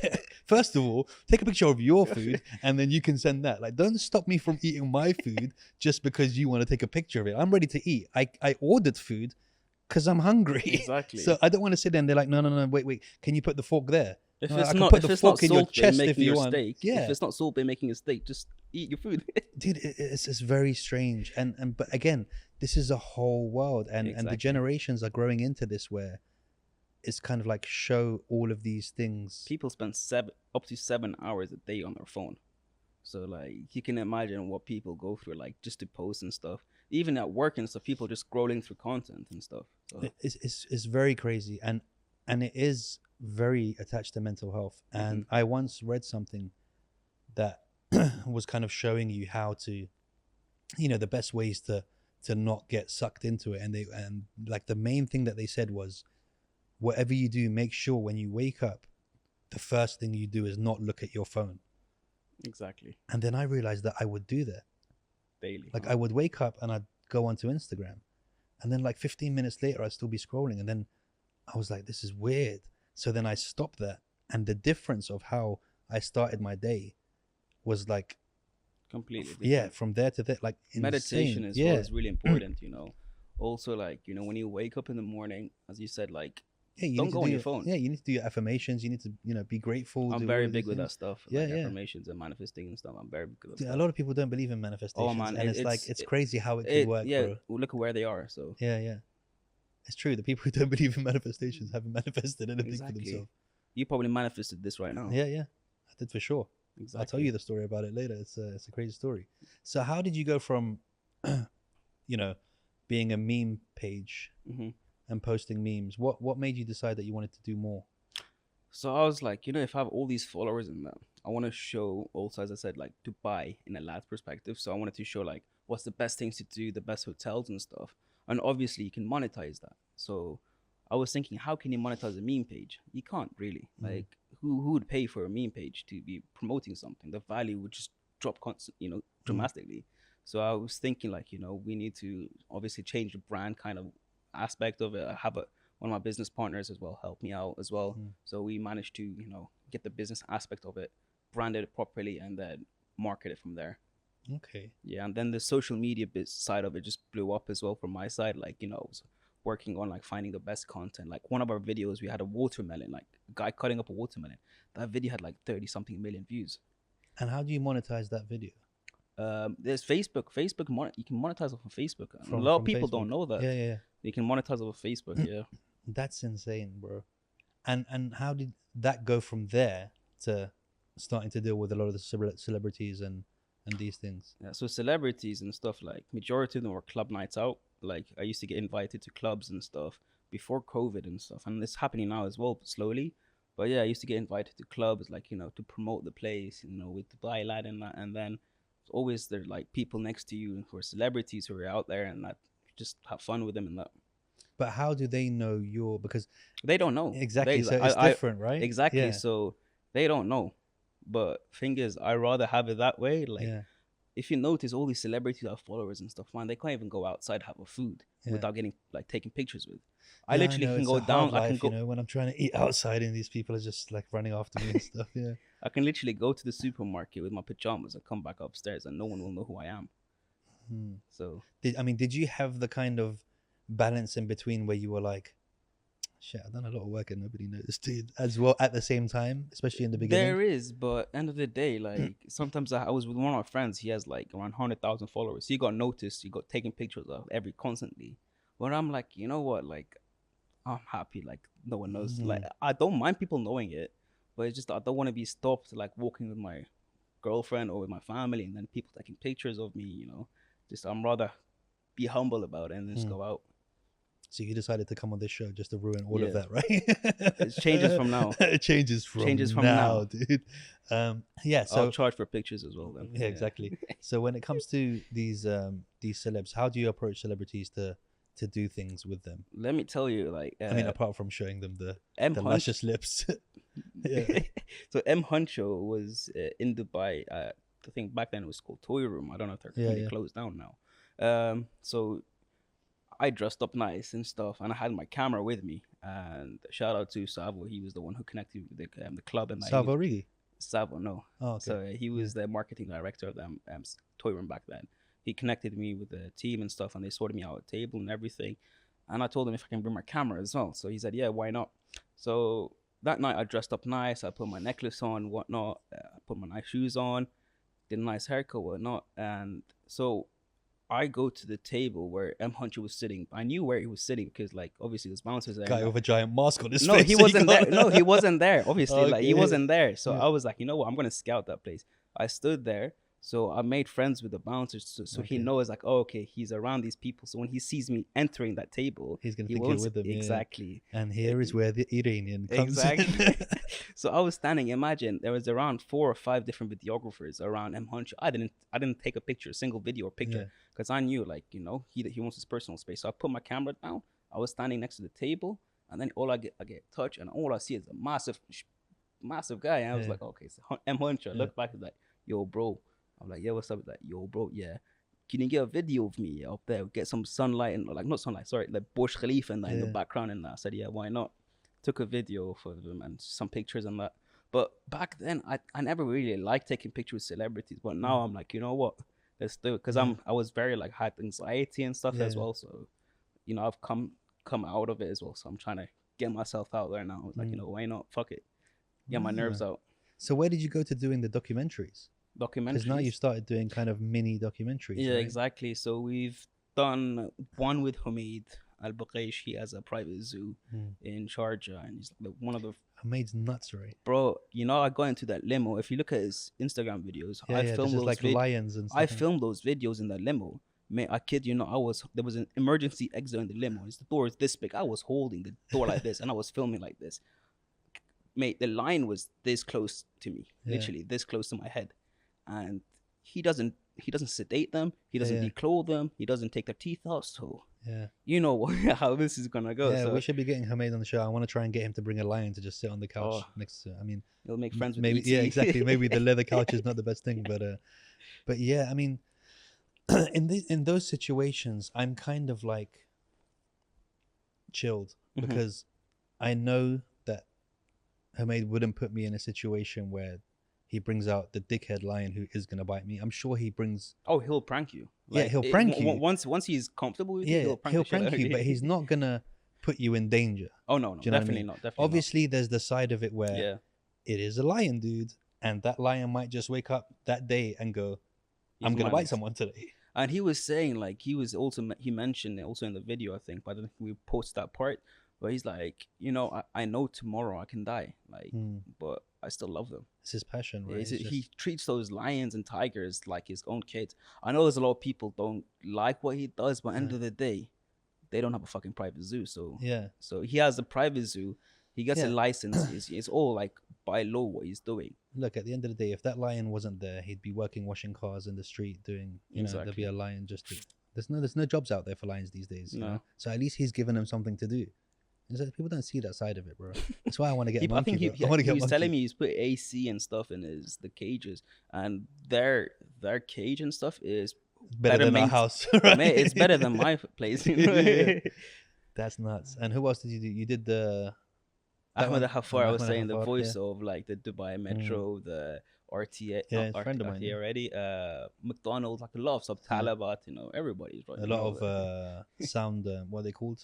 [SPEAKER 2] First of all, take a picture of your food, and then you can send that. Like, don't stop me from eating my food just because you want to take a picture of it. I'm ready to eat. I ordered food because I'm hungry.
[SPEAKER 1] exactly.
[SPEAKER 2] So I don't want to sit there and they're like, no, wait. Can you put the fork there?
[SPEAKER 1] If
[SPEAKER 2] No,
[SPEAKER 1] it's
[SPEAKER 2] I can
[SPEAKER 1] not
[SPEAKER 2] put
[SPEAKER 1] if
[SPEAKER 2] the
[SPEAKER 1] it's not
[SPEAKER 2] fork in your
[SPEAKER 1] Salt Bay
[SPEAKER 2] chest if
[SPEAKER 1] making
[SPEAKER 2] you
[SPEAKER 1] your
[SPEAKER 2] want.
[SPEAKER 1] steak,
[SPEAKER 2] Yeah.
[SPEAKER 1] if it's not Salt Bay making a steak, just eat your food.
[SPEAKER 2] Dude, it's very strange. And but again, this is a whole world, and the
[SPEAKER 1] Exactly.
[SPEAKER 2] generations are growing into this where it's kind of like show all of these things.
[SPEAKER 1] People spend up to 7 hours a day on their phone. So like you can imagine what people go through, like just to post and stuff. Even at work and stuff, people just scrolling through content and stuff. So
[SPEAKER 2] It's very crazy, and it is very attached to mental health. And
[SPEAKER 1] Mhm.
[SPEAKER 2] I once read something that was kind of showing you how to, the best ways to not get sucked into it. And like the main thing that they said was, whatever you do, make sure when you wake up, the first thing you do is not look at your phone.
[SPEAKER 1] Exactly.
[SPEAKER 2] And then I realized that I would do that
[SPEAKER 1] Daily.
[SPEAKER 2] like I would wake up and I'd go onto Instagram, and then like 15 minutes later I'd still be scrolling, and then I was like, this is weird. So then I stopped that, and the difference of how I started my day was like
[SPEAKER 1] completely different.
[SPEAKER 2] yeah, from there to there, like
[SPEAKER 1] meditation
[SPEAKER 2] insane.
[SPEAKER 1] as well is really important, you know. Also, like, you know, when you wake up in the morning, as you said, like,
[SPEAKER 2] Yeah, you
[SPEAKER 1] don't
[SPEAKER 2] need to
[SPEAKER 1] go
[SPEAKER 2] do
[SPEAKER 1] on your
[SPEAKER 2] your
[SPEAKER 1] phone.
[SPEAKER 2] Yeah, you need to do your affirmations. You need to, be grateful.
[SPEAKER 1] I'm
[SPEAKER 2] do
[SPEAKER 1] very
[SPEAKER 2] all
[SPEAKER 1] big
[SPEAKER 2] these
[SPEAKER 1] with that
[SPEAKER 2] things.
[SPEAKER 1] stuff,
[SPEAKER 2] Yeah,
[SPEAKER 1] like
[SPEAKER 2] yeah.
[SPEAKER 1] affirmations and manifesting and stuff. I'm very good with
[SPEAKER 2] Yeah, a
[SPEAKER 1] that.
[SPEAKER 2] lot of people don't believe in manifestations,
[SPEAKER 1] Oh man,
[SPEAKER 2] and it's like it's crazy how it could work,
[SPEAKER 1] yeah,
[SPEAKER 2] bro.
[SPEAKER 1] look at where they are. So
[SPEAKER 2] Yeah, yeah. It's true. The people who don't believe in manifestations haven't manifested anything for
[SPEAKER 1] exactly,
[SPEAKER 2] themselves.
[SPEAKER 1] you probably manifested this right now.
[SPEAKER 2] Yeah, yeah. I did for sure.
[SPEAKER 1] Exactly.
[SPEAKER 2] I'll tell you the story about it later. It's a crazy story. So how did you go from, being a meme page
[SPEAKER 1] Hmm.
[SPEAKER 2] and posting memes? What made you decide that you wanted to do more?
[SPEAKER 1] So I was like, you know, if I have all these followers in that, I want to show also, as I said, like Dubai in a lad perspective. So I wanted to show like what's the best things to do, the best hotels and stuff. And obviously you can monetize that. So I was thinking, how can you monetize a meme page? You can't really. Like who would pay for a meme page to be promoting something? The value would just drop constant, dramatically. So I was thinking like, we need to obviously change the brand kind of aspect of it. I have one of my business partners as well help me out as well. So we managed to, get the business aspect of it, branded it properly, and then market it from there.
[SPEAKER 2] Okay.
[SPEAKER 1] Yeah, and then the social media side of it just blew up as well from my side. Like, I was working on like finding the best content. Like one of our videos, we had a watermelon, like a guy cutting up a watermelon. That video had like 30 something million views.
[SPEAKER 2] And how do you monetize that video?
[SPEAKER 1] There's Facebook. You can monetize off of Facebook. A
[SPEAKER 2] From
[SPEAKER 1] lot of people
[SPEAKER 2] Facebook?
[SPEAKER 1] don't know that.
[SPEAKER 2] Yeah, yeah, yeah.
[SPEAKER 1] You can monetize off of Facebook. Yeah.
[SPEAKER 2] That's insane, bro. And how did that go from there to starting to deal with a lot of the celebrities and these things?
[SPEAKER 1] Yeah, so celebrities and stuff, like majority of them were club nights out. Like I used to get invited to clubs and stuff before COVID and stuff, and it's happening now as well, slowly. But yeah, I used to get invited to clubs, like to promote the place, with DubaiLAD and that, and then always there like people next to you who are celebrities who are out there, and that just have fun with them and that.
[SPEAKER 2] But how do they know because
[SPEAKER 1] They don't know
[SPEAKER 2] exactly?
[SPEAKER 1] They,
[SPEAKER 2] So it's different, right?
[SPEAKER 1] Exactly.
[SPEAKER 2] Yeah.
[SPEAKER 1] So they don't know. But thing is, I rather have it that way. Like,
[SPEAKER 2] Yeah.
[SPEAKER 1] if you notice, all these celebrities have followers and stuff, man, they can't even go outside have a food without getting like taking pictures with. I literally can go down. I can go.
[SPEAKER 2] When I'm trying to eat outside, and these people are just like running after me and stuff. Yeah.
[SPEAKER 1] I can literally go to the supermarket with my pajamas and come back upstairs, and no one will know who I am. So,
[SPEAKER 2] did you have the kind of balance in between where you were like, shit, I've done a lot of work and nobody noticed it as well at the same time, especially in the beginning?
[SPEAKER 1] There is, but end of the day, like sometimes I was with one of my friends. He has like around 100,000 followers. He got noticed. He got taken pictures of constantly. But I'm like, you know what? Like, I'm happy. Like, no one knows. Like, I don't mind people knowing it, but it's just I don't want to be stopped like walking with my girlfriend or with my family and then people taking pictures of me. Just I'm rather be humble about it and just go out.
[SPEAKER 2] So you decided to come on this show just to ruin all of that, right?
[SPEAKER 1] It changes from now.
[SPEAKER 2] It changes from now, dude. Yeah. So
[SPEAKER 1] I'll charge for pictures as well then.
[SPEAKER 2] Yeah, exactly. So when it comes to these celebs, how do you approach celebrities to do things with them?
[SPEAKER 1] Let me tell you, like,
[SPEAKER 2] apart from showing them the luscious lips.
[SPEAKER 1] Yeah. So M Huncho was in Dubai. I think back then it was called Toy Room. I don't know if they're closed down now. So I dressed up nice and stuff, and I had my camera with me. And shout out to Savo, he was the one who connected with the club. And
[SPEAKER 2] Savo Rigi?
[SPEAKER 1] Savo, no.
[SPEAKER 2] Oh, okay.
[SPEAKER 1] So he was the marketing director of the Toy Room back then. He connected me with the team and stuff, and they sorted me out a table and everything. And I told him if I can bring my camera as well. So he said, yeah, why not? So that night I dressed up nice. I put my necklace on, whatnot. I put my nice shoes on, did a nice haircut, whatnot. And so I go to the table where M Huncho was sitting. I knew where he was sitting because, like, obviously there's bouncers there.
[SPEAKER 2] Guy with a giant mask on his
[SPEAKER 1] no,
[SPEAKER 2] face.
[SPEAKER 1] he wasn't there. No, he wasn't there. Obviously, like he
[SPEAKER 2] Okay.
[SPEAKER 1] wasn't there. So I was like, you know what? I'm gonna scout that place. I stood there. So I made friends with the bouncers, so he
[SPEAKER 2] Okay.
[SPEAKER 1] knows like, oh, okay, he's around these people. So when he sees me entering that table,
[SPEAKER 2] He's gonna
[SPEAKER 1] he
[SPEAKER 2] think you're
[SPEAKER 1] won't
[SPEAKER 2] with them. Yeah.
[SPEAKER 1] exactly.
[SPEAKER 2] And
[SPEAKER 1] Eh,
[SPEAKER 2] here is where the Iranian comes in.
[SPEAKER 1] exactly. So I was standing. Imagine there was around 4 or 5 different videographers around M Hunch. I didn't take a picture, a single video or
[SPEAKER 2] Yeah.
[SPEAKER 1] picture, because I knew like he wants his personal space. So I put my camera down. I was standing next to the table, and then I get touch, and all I see is a massive guy. And I was
[SPEAKER 2] Yeah.
[SPEAKER 1] like, okay, so M Hunch. I
[SPEAKER 2] Yeah.
[SPEAKER 1] look back, like, yo, bro. I'm like, yeah, what's up? He's like, yo, bro, yeah. Can you get a video of me up there? Get some sunlight and like not sunlight, sorry, like Burj Khalifa and that in the
[SPEAKER 2] Yeah.
[SPEAKER 1] background. And I said, yeah, why not? Took a video for them and some pictures and that. But back then, I never really liked taking pictures with celebrities. But now I'm like, you know what? Let's do it, because
[SPEAKER 2] Yeah.
[SPEAKER 1] I was very like had anxiety and stuff as
[SPEAKER 2] Yeah.
[SPEAKER 1] well. So I've come out of it as well. So I'm trying to get myself out there now. I was like, why not? Fuck it. Get my nerves out.
[SPEAKER 2] So where did you go to doing the documentaries? Because now you've
[SPEAKER 1] Documentaries.
[SPEAKER 2] started doing kind of mini documentaries.
[SPEAKER 1] Yeah,
[SPEAKER 2] right?
[SPEAKER 1] exactly. So we've done one with Hamid Al Baqaish. He has a private zoo in Sharjah, and he's one of the
[SPEAKER 2] Hamid's nuts, right?
[SPEAKER 1] bro. I got into that limo. If you look at his Instagram videos,
[SPEAKER 2] Yeah,
[SPEAKER 1] I
[SPEAKER 2] yeah.
[SPEAKER 1] filmed
[SPEAKER 2] This is
[SPEAKER 1] those.
[SPEAKER 2] like lions and stuff.
[SPEAKER 1] I filmed those videos in that limo. Man, I kid you not. There was an emergency exit in the limo. The door is this big. I was holding the door like this, and I was filming like this. Mate, the line was this close to me, literally this close to my head, and he doesn't sedate them. He doesn't declothe them. He doesn't take their teeth out. So
[SPEAKER 2] Yeah.
[SPEAKER 1] you know how this is gonna go.
[SPEAKER 2] Yeah,
[SPEAKER 1] So
[SPEAKER 2] we should be getting Hamid on the show. I want to try and get him to bring a lion to just sit on the couch next to. I mean,
[SPEAKER 1] he'll make friends with
[SPEAKER 2] maybe.
[SPEAKER 1] E.T.
[SPEAKER 2] Yeah, exactly. Maybe the leather couch is not the best thing, but yeah, I mean, in those situations, I'm kind of like chilled because I know that Hamid wouldn't put me in a situation where he brings out the dickhead lion who is gonna bite me. I'm sure he brings.
[SPEAKER 1] Oh, he'll prank you.
[SPEAKER 2] Yeah, he'll prank you.
[SPEAKER 1] Once he's comfortable with you.
[SPEAKER 2] He'll prank you, but he's not gonna put you in danger.
[SPEAKER 1] Oh no,
[SPEAKER 2] Do you know what I
[SPEAKER 1] definitely
[SPEAKER 2] mean?
[SPEAKER 1] not. Definitely
[SPEAKER 2] Obviously, there's the side of it where it is a lion, dude, and that lion might just wake up that day and go, "I'm gonna bite someone today."
[SPEAKER 1] And he was saying like he mentioned it also in the video, I think, but I don't think we post that part. But he's like, I know tomorrow I can die, like, but I still love them.
[SPEAKER 2] It's his passion, right?
[SPEAKER 1] He treats those lions and tigers like his own kids. I know there's a lot of people don't like what he does, but at the end of the day, they don't have a fucking private zoo. So so he has a private zoo. He gets a license. It's all like by law what he's doing.
[SPEAKER 2] Look, at the end of the day, if that lion wasn't there, he'd be washing cars in the street, doing. There'd be a lion just to. There's no jobs out there for lions these days. You know? So at least he's given them something to do. People don't see that side of it, bro. That's why I want to get a monkey.
[SPEAKER 1] I think he was telling me he's put AC and stuff in the cages, and their cage and stuff is
[SPEAKER 2] better than our house.
[SPEAKER 1] Right? Mate, it's better than my place.
[SPEAKER 2] That's nuts. And who else did you do? You did the
[SPEAKER 1] Ahmed Hafar. I was saying the voice of like the Dubai Metro, the RTA.
[SPEAKER 2] Yeah, a friend of mine.
[SPEAKER 1] RTA already. McDonald's, like a lot of stuff. Talabat, everybody's right.
[SPEAKER 2] A lot of sound. What are they called?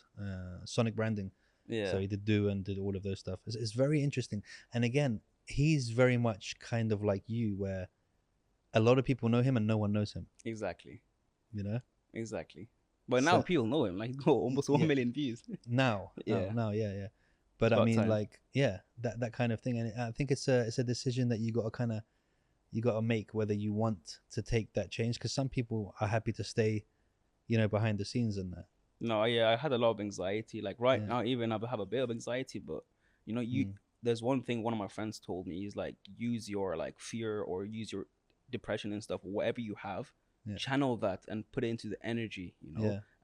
[SPEAKER 2] Sonic branding.
[SPEAKER 1] Yeah.
[SPEAKER 2] So he did and did all of those stuff. It's very interesting. And again, he's very much kind of like you, where a lot of people know him and no one knows him.
[SPEAKER 1] Exactly.
[SPEAKER 2] Exactly.
[SPEAKER 1] But now people know him. Like, he's got almost 1 million views.
[SPEAKER 2] Now. Yeah. But I mean, like, that kind of thing. And I think it's a decision that you got to make, whether you want to take that change. Because some people are happy to stay, behind the scenes and that.
[SPEAKER 1] No, I had a lot of anxiety. Like now, even I have a bit of anxiety. But there's one thing one of my friends told me. He's like, use your like fear or use your depression and stuff, whatever you have, channel that and put it into the energy,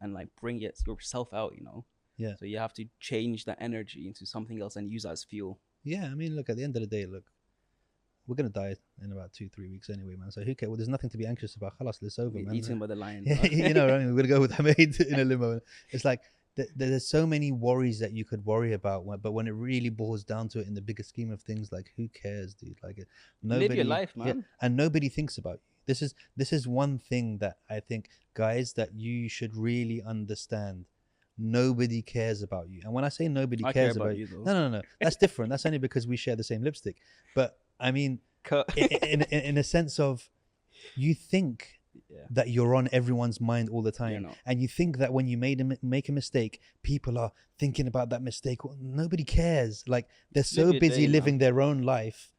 [SPEAKER 1] and like bring yourself out,
[SPEAKER 2] Yeah.
[SPEAKER 1] So you have to change that energy into something else and use that as fuel.
[SPEAKER 2] Yeah, I mean, look, at the end of the day, we're gonna die in about 2-3 weeks anyway, man. So who cares? Well, there's nothing to be anxious about. Khalas, it's over, man.
[SPEAKER 1] Eaten by the lion.
[SPEAKER 2] We're gonna go with Hamid in a limo. It's like there's so many worries that you could worry about, but when it really boils down to it, in the bigger scheme of things, like, who cares, dude? Like, nobody.
[SPEAKER 1] Live your life, man.
[SPEAKER 2] And nobody thinks about you. This is one thing that I think, guys, that you should really understand. Nobody cares about you. And when I say nobody cares about you, no, that's different. That's only because we share the same lipstick. But I mean, in a sense of, you think that you're on everyone's mind all the time, and you think that when you make a mistake, people are thinking about that mistake. Well, nobody cares. Like, they're so busy living their own life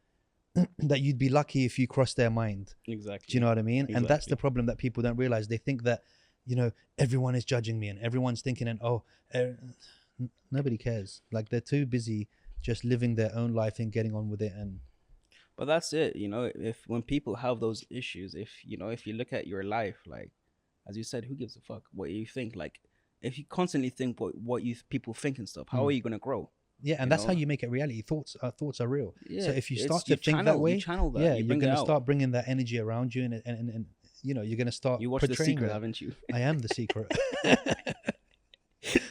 [SPEAKER 2] that you'd be lucky if you cross their mind.
[SPEAKER 1] Exactly.
[SPEAKER 2] Do you know what I mean? And that's the
[SPEAKER 1] Exactly.
[SPEAKER 2] problem that people don't realize. They think that, you know, everyone is judging me and everyone's thinking, and nobody cares. Like, they're too busy just living their own life and getting on with it. And
[SPEAKER 1] But that's it, you know. If when people have those issues, if you know, if you look at your life, like as you said, who gives a fuck what you think? Like, if you constantly think what you people think and stuff, how are you gonna grow?
[SPEAKER 2] yeah, and
[SPEAKER 1] You
[SPEAKER 2] that's how
[SPEAKER 1] know?
[SPEAKER 2] you make it reality. Thoughts are real.
[SPEAKER 1] Yeah,
[SPEAKER 2] So if you
[SPEAKER 1] it's
[SPEAKER 2] start to think that
[SPEAKER 1] you
[SPEAKER 2] way,
[SPEAKER 1] channel that,
[SPEAKER 2] yeah,
[SPEAKER 1] you
[SPEAKER 2] you're
[SPEAKER 1] bring it
[SPEAKER 2] gonna
[SPEAKER 1] out.
[SPEAKER 2] start bringing that energy around you, and you know, you're gonna start
[SPEAKER 1] You watch The
[SPEAKER 2] portraying
[SPEAKER 1] Secret,
[SPEAKER 2] that.
[SPEAKER 1] haven't you?
[SPEAKER 2] I am the secret.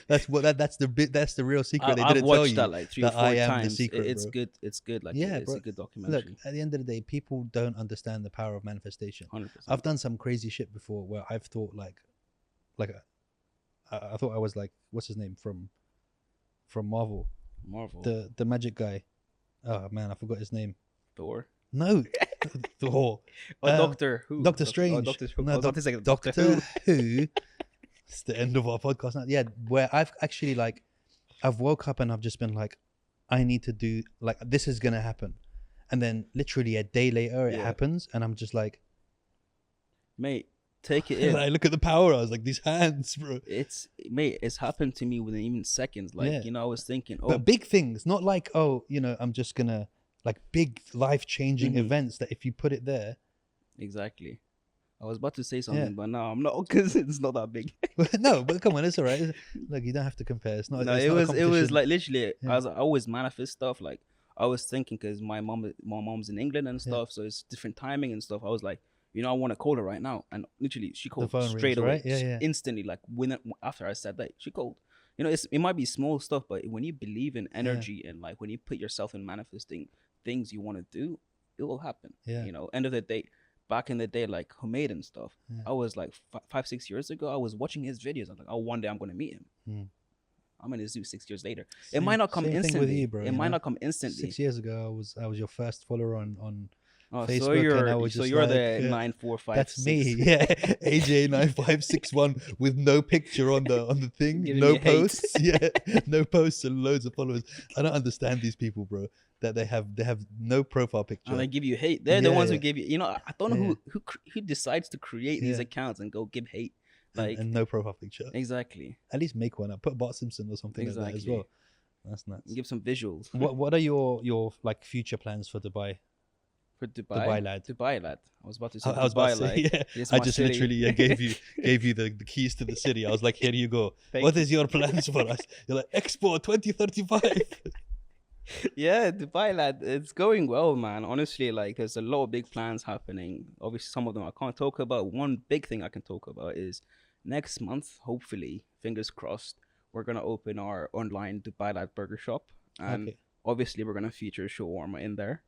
[SPEAKER 2] That's the real secret. They
[SPEAKER 1] I've
[SPEAKER 2] didn't tell
[SPEAKER 1] watched
[SPEAKER 2] you
[SPEAKER 1] that like 3 or
[SPEAKER 2] that
[SPEAKER 1] 4
[SPEAKER 2] I am the
[SPEAKER 1] times.
[SPEAKER 2] secret,
[SPEAKER 1] It's
[SPEAKER 2] bro.
[SPEAKER 1] good. It's good. Like
[SPEAKER 2] Yeah,
[SPEAKER 1] it's
[SPEAKER 2] bro.
[SPEAKER 1] a good
[SPEAKER 2] Look,
[SPEAKER 1] documentary.
[SPEAKER 2] at the end of the day, people don't understand the power of manifestation.
[SPEAKER 1] 100%.
[SPEAKER 2] I've done some crazy shit before where I've thought like I thought I was like, what's his name from Marvel,
[SPEAKER 1] Marvel,
[SPEAKER 2] the magic guy. Oh man, I forgot his name.
[SPEAKER 1] Thor,
[SPEAKER 2] No, Thor.
[SPEAKER 1] Doctor Who,
[SPEAKER 2] Doctor Strange.
[SPEAKER 1] Doctor Who.
[SPEAKER 2] No,
[SPEAKER 1] I was about to say
[SPEAKER 2] Doctor Who. It's the end of our podcast now. Yeah, where I've actually like, I've woke up and I've just been like, I need to do, like, this is gonna happen, and then literally a day later it
[SPEAKER 1] Yeah.
[SPEAKER 2] happens, and I'm just like,
[SPEAKER 1] Mate, take it in.
[SPEAKER 2] I look at the power. I was like, these hands, bro.
[SPEAKER 1] It's happened to me within even seconds. Like,
[SPEAKER 2] Yeah.
[SPEAKER 1] you know, I was thinking, oh,
[SPEAKER 2] But big things, not like, oh, you know, I'm just gonna, like, big life-changing
[SPEAKER 1] Mhm.
[SPEAKER 2] events that if you put it there.
[SPEAKER 1] exactly. I was about to say something,
[SPEAKER 2] Yeah.
[SPEAKER 1] but no, I'm not, because it's not that big.
[SPEAKER 2] No, but come on, it's all right. Look, you don't have to compare. It's not.
[SPEAKER 1] No,
[SPEAKER 2] it's
[SPEAKER 1] it
[SPEAKER 2] not a
[SPEAKER 1] was
[SPEAKER 2] competition.
[SPEAKER 1] like literally,
[SPEAKER 2] Yeah.
[SPEAKER 1] as I always manifest stuff. Like, I was thinking, because my mom's in England and
[SPEAKER 2] Yeah.
[SPEAKER 1] stuff, so it's different timing and stuff. I was like, you know, I want to call her right now, and literally she called
[SPEAKER 2] phone
[SPEAKER 1] straight
[SPEAKER 2] rings,
[SPEAKER 1] away,
[SPEAKER 2] right? Yeah, yeah.
[SPEAKER 1] instantly. Like, when after I said that, she called. You know, it might be small stuff, but when you believe in energy and like when you put yourself in manifesting things you want to do, it will happen.
[SPEAKER 2] Yeah.
[SPEAKER 1] You know, end of the day, back in the day, like Homemade and stuff,
[SPEAKER 2] Yeah.
[SPEAKER 1] I was like 5-6 years ago, I was watching his videos. I was like, oh, one day I'm gonna meet him.
[SPEAKER 2] Hmm.
[SPEAKER 1] I'm in the zoo 6 years later. It might not come
[SPEAKER 2] Same
[SPEAKER 1] instantly.
[SPEAKER 2] thing with you, bro.
[SPEAKER 1] It might not come instantly.
[SPEAKER 2] 6 years ago, I was your first follower on
[SPEAKER 1] Oh,
[SPEAKER 2] Facebook,
[SPEAKER 1] so
[SPEAKER 2] and I
[SPEAKER 1] you're
[SPEAKER 2] was just
[SPEAKER 1] the
[SPEAKER 2] like,
[SPEAKER 1] 9456.
[SPEAKER 2] that's me. Yeah, AJ9561 with no picture on the thing,
[SPEAKER 1] Giving
[SPEAKER 2] no
[SPEAKER 1] me hate.
[SPEAKER 2] posts. Yeah, no posts and loads of followers. I don't understand these people, bro. That they have no profile picture.
[SPEAKER 1] And they give you hate. They're the
[SPEAKER 2] Yeah,
[SPEAKER 1] ones who
[SPEAKER 2] yeah.
[SPEAKER 1] give you. You know, I don't know
[SPEAKER 2] Yeah.
[SPEAKER 1] who decides to create these
[SPEAKER 2] Yeah.
[SPEAKER 1] accounts and go give hate.
[SPEAKER 2] And-
[SPEAKER 1] Like,
[SPEAKER 2] and no profile picture.
[SPEAKER 1] exactly.
[SPEAKER 2] At least make one up. Put Bart Simpson or something like that as
[SPEAKER 1] Exactly.
[SPEAKER 2] well. That's nuts.
[SPEAKER 1] Give some visuals.
[SPEAKER 2] What are your like future plans for Dubai?
[SPEAKER 1] For Dubai?
[SPEAKER 2] DubaiLAD.
[SPEAKER 1] DubaiLAD. I was about to say
[SPEAKER 2] I was about to say,
[SPEAKER 1] DubaiLAD.
[SPEAKER 2] yeah.
[SPEAKER 1] It's
[SPEAKER 2] I
[SPEAKER 1] my
[SPEAKER 2] just
[SPEAKER 1] city.
[SPEAKER 2] literally gave you the keys to the city. I was like, here you go.
[SPEAKER 1] Thank
[SPEAKER 2] What
[SPEAKER 1] you.
[SPEAKER 2] is your plans for us? You're like, Expo 2035.
[SPEAKER 1] Yeah, DubaiLAD, it's going well, man. Honestly, like, there's a lot of big plans happening. Obviously, some of them I can't talk about. One big thing I can talk about is next month, hopefully, fingers crossed, we're gonna open our online DubaiLAD burger shop, and
[SPEAKER 2] Okay.
[SPEAKER 1] obviously we're gonna feature shawarma in there.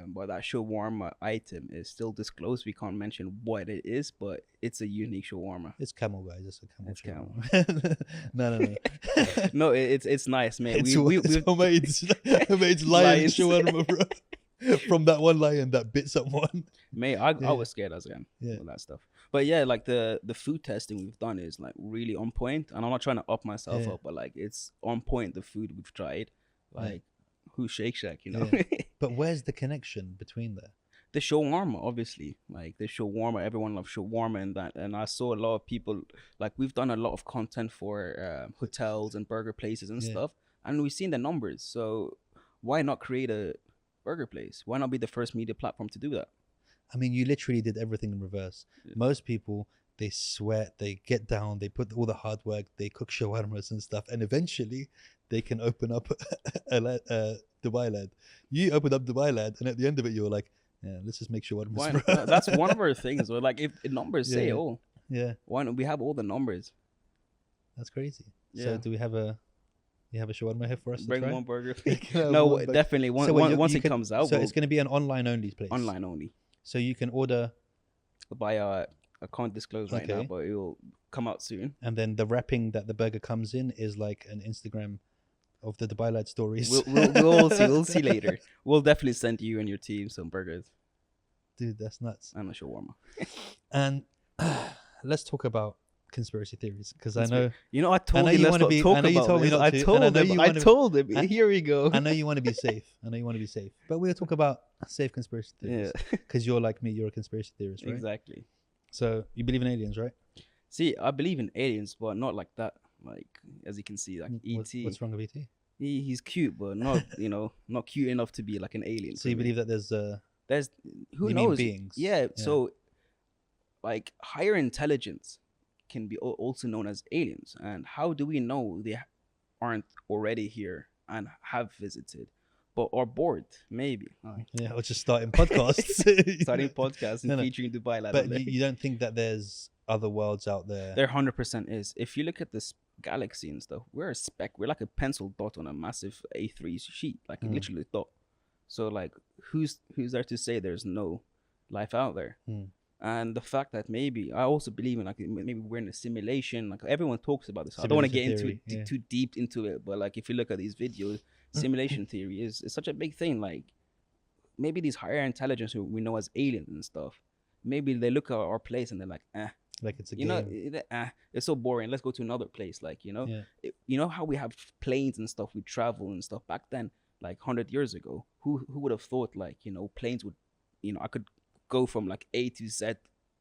[SPEAKER 1] But that shawarma item is still disclosed. We can't mention what it is, but it's a unique shawarma.
[SPEAKER 2] It's camel, guys. It's a camel.
[SPEAKER 1] It's camel.
[SPEAKER 2] shawarma. no.
[SPEAKER 1] No, it's nice, man.
[SPEAKER 2] It's
[SPEAKER 1] We've
[SPEAKER 2] homemade lion
[SPEAKER 1] Lions.
[SPEAKER 2] shawarma, bro. From that one lion that bit someone.
[SPEAKER 1] Mate, I
[SPEAKER 2] Yeah.
[SPEAKER 1] was scared as again
[SPEAKER 2] Yeah.
[SPEAKER 1] all that stuff. But yeah, like the food testing we've done is like really on point, and I'm not trying to up myself
[SPEAKER 2] Yeah.
[SPEAKER 1] up, but like it's on point. The food we've tried, like who Shake Shack, you know,
[SPEAKER 2] Yeah. But where's the connection between that?
[SPEAKER 1] the shawarma, obviously, like the shawarma. Everyone loves shawarma and that, and I saw a lot of people like we've done a lot of content for hotels and burger places and
[SPEAKER 2] Yeah.
[SPEAKER 1] stuff, and we've seen the numbers. So why not create a burger place? Why not be the first media platform to do that?
[SPEAKER 2] I mean, you literally did everything in reverse.
[SPEAKER 1] Yeah.
[SPEAKER 2] Most people, they sweat, they get down, they put all the hard work, they cook shawarmas and stuff, and eventually they can open up DubaiLAD. You opened up DubaiLAD, and at the end of it, you were like, yeah, let's just make shawarmas.
[SPEAKER 1] Why
[SPEAKER 2] bro."
[SPEAKER 1] not? That's one of our things. We're like, if the numbers say,
[SPEAKER 2] Yeah.
[SPEAKER 1] oh,
[SPEAKER 2] Yeah,
[SPEAKER 1] why don't we have all the numbers?
[SPEAKER 2] that's crazy.
[SPEAKER 1] Yeah.
[SPEAKER 2] So do we have a shawarma here for us
[SPEAKER 1] Bring
[SPEAKER 2] to try?
[SPEAKER 1] one burger.
[SPEAKER 2] Can I have
[SPEAKER 1] No,
[SPEAKER 2] one back?
[SPEAKER 1] definitely.
[SPEAKER 2] So wait,
[SPEAKER 1] Once
[SPEAKER 2] you
[SPEAKER 1] it
[SPEAKER 2] can-
[SPEAKER 1] comes out,
[SPEAKER 2] so
[SPEAKER 1] we'll
[SPEAKER 2] it's going to be an online only place.
[SPEAKER 1] online only.
[SPEAKER 2] So you can order,
[SPEAKER 1] By I can't disclose right now,
[SPEAKER 2] Okay.
[SPEAKER 1] but it will come out soon.
[SPEAKER 2] and then the wrapping that the burger comes in is like an Instagram of the DubaiLAD stories.
[SPEAKER 1] We'll see. We'll see later. We'll definitely send you and your team some burgers
[SPEAKER 2] Dude, that's nuts.
[SPEAKER 1] and a shawarma.
[SPEAKER 2] And let's talk about conspiracy theories because I know
[SPEAKER 1] You know, I
[SPEAKER 2] I
[SPEAKER 1] told
[SPEAKER 2] know
[SPEAKER 1] you
[SPEAKER 2] you
[SPEAKER 1] let's
[SPEAKER 2] want to
[SPEAKER 1] not
[SPEAKER 2] be.
[SPEAKER 1] talk
[SPEAKER 2] I know you
[SPEAKER 1] about
[SPEAKER 2] told me
[SPEAKER 1] this.
[SPEAKER 2] not
[SPEAKER 1] I
[SPEAKER 2] to, and I
[SPEAKER 1] told
[SPEAKER 2] know
[SPEAKER 1] him.
[SPEAKER 2] you
[SPEAKER 1] I
[SPEAKER 2] want to.
[SPEAKER 1] told him.
[SPEAKER 2] I,
[SPEAKER 1] Here we go.
[SPEAKER 2] I know you want to be safe. I know you want to be safe. But we'll talk about safe conspiracy
[SPEAKER 1] Yeah,
[SPEAKER 2] theories because you're like me. You're a conspiracy theorist, right?
[SPEAKER 1] exactly.
[SPEAKER 2] So you believe in aliens, right?
[SPEAKER 1] See, I believe in aliens, but not like that. Like as you can see, like
[SPEAKER 2] What's
[SPEAKER 1] ET.
[SPEAKER 2] wrong with ET?
[SPEAKER 1] He's cute, but not not cute enough to be like an alien
[SPEAKER 2] So
[SPEAKER 1] for
[SPEAKER 2] you
[SPEAKER 1] me.
[SPEAKER 2] believe that there's
[SPEAKER 1] There's who
[SPEAKER 2] you mean
[SPEAKER 1] knows?
[SPEAKER 2] beings?
[SPEAKER 1] Yeah.
[SPEAKER 2] Yeah.
[SPEAKER 1] So like higher intelligence can be also known as aliens, and how do we know they aren't already here and have visited, but are bored? Maybe.
[SPEAKER 2] Yeah, or just starting podcasts.
[SPEAKER 1] Starting podcasts and
[SPEAKER 2] No, no.
[SPEAKER 1] featuring DubaiLAD
[SPEAKER 2] But
[SPEAKER 1] on there.
[SPEAKER 2] you don't think that there's other worlds out there?
[SPEAKER 1] There 100% is. If you look at this galaxy and stuff, we're a speck. We're like a pencil dot on a massive A3 sheet, like
[SPEAKER 2] Mm.
[SPEAKER 1] literally a dot. So like, who's there to say there's no life out there?
[SPEAKER 2] Mm.
[SPEAKER 1] And the fact that maybe I also believe in like maybe we're in a simulation. Like everyone talks about this. I don't want to get
[SPEAKER 2] Simulation
[SPEAKER 1] into it
[SPEAKER 2] theory, yeah.
[SPEAKER 1] too deep into it, but like if you look at these videos, simulation theory is such a big thing. Like maybe these higher intelligence who we know as aliens and stuff, maybe they look at our place and they're like,
[SPEAKER 2] Like it's a
[SPEAKER 1] you know,
[SPEAKER 2] game.
[SPEAKER 1] it's so boring. Let's go to another place. Like
[SPEAKER 2] Yeah.
[SPEAKER 1] you know how we have planes and stuff. We travel and stuff back then, like 100 years ago. Who would have thought like planes would, I could go from like A to Z,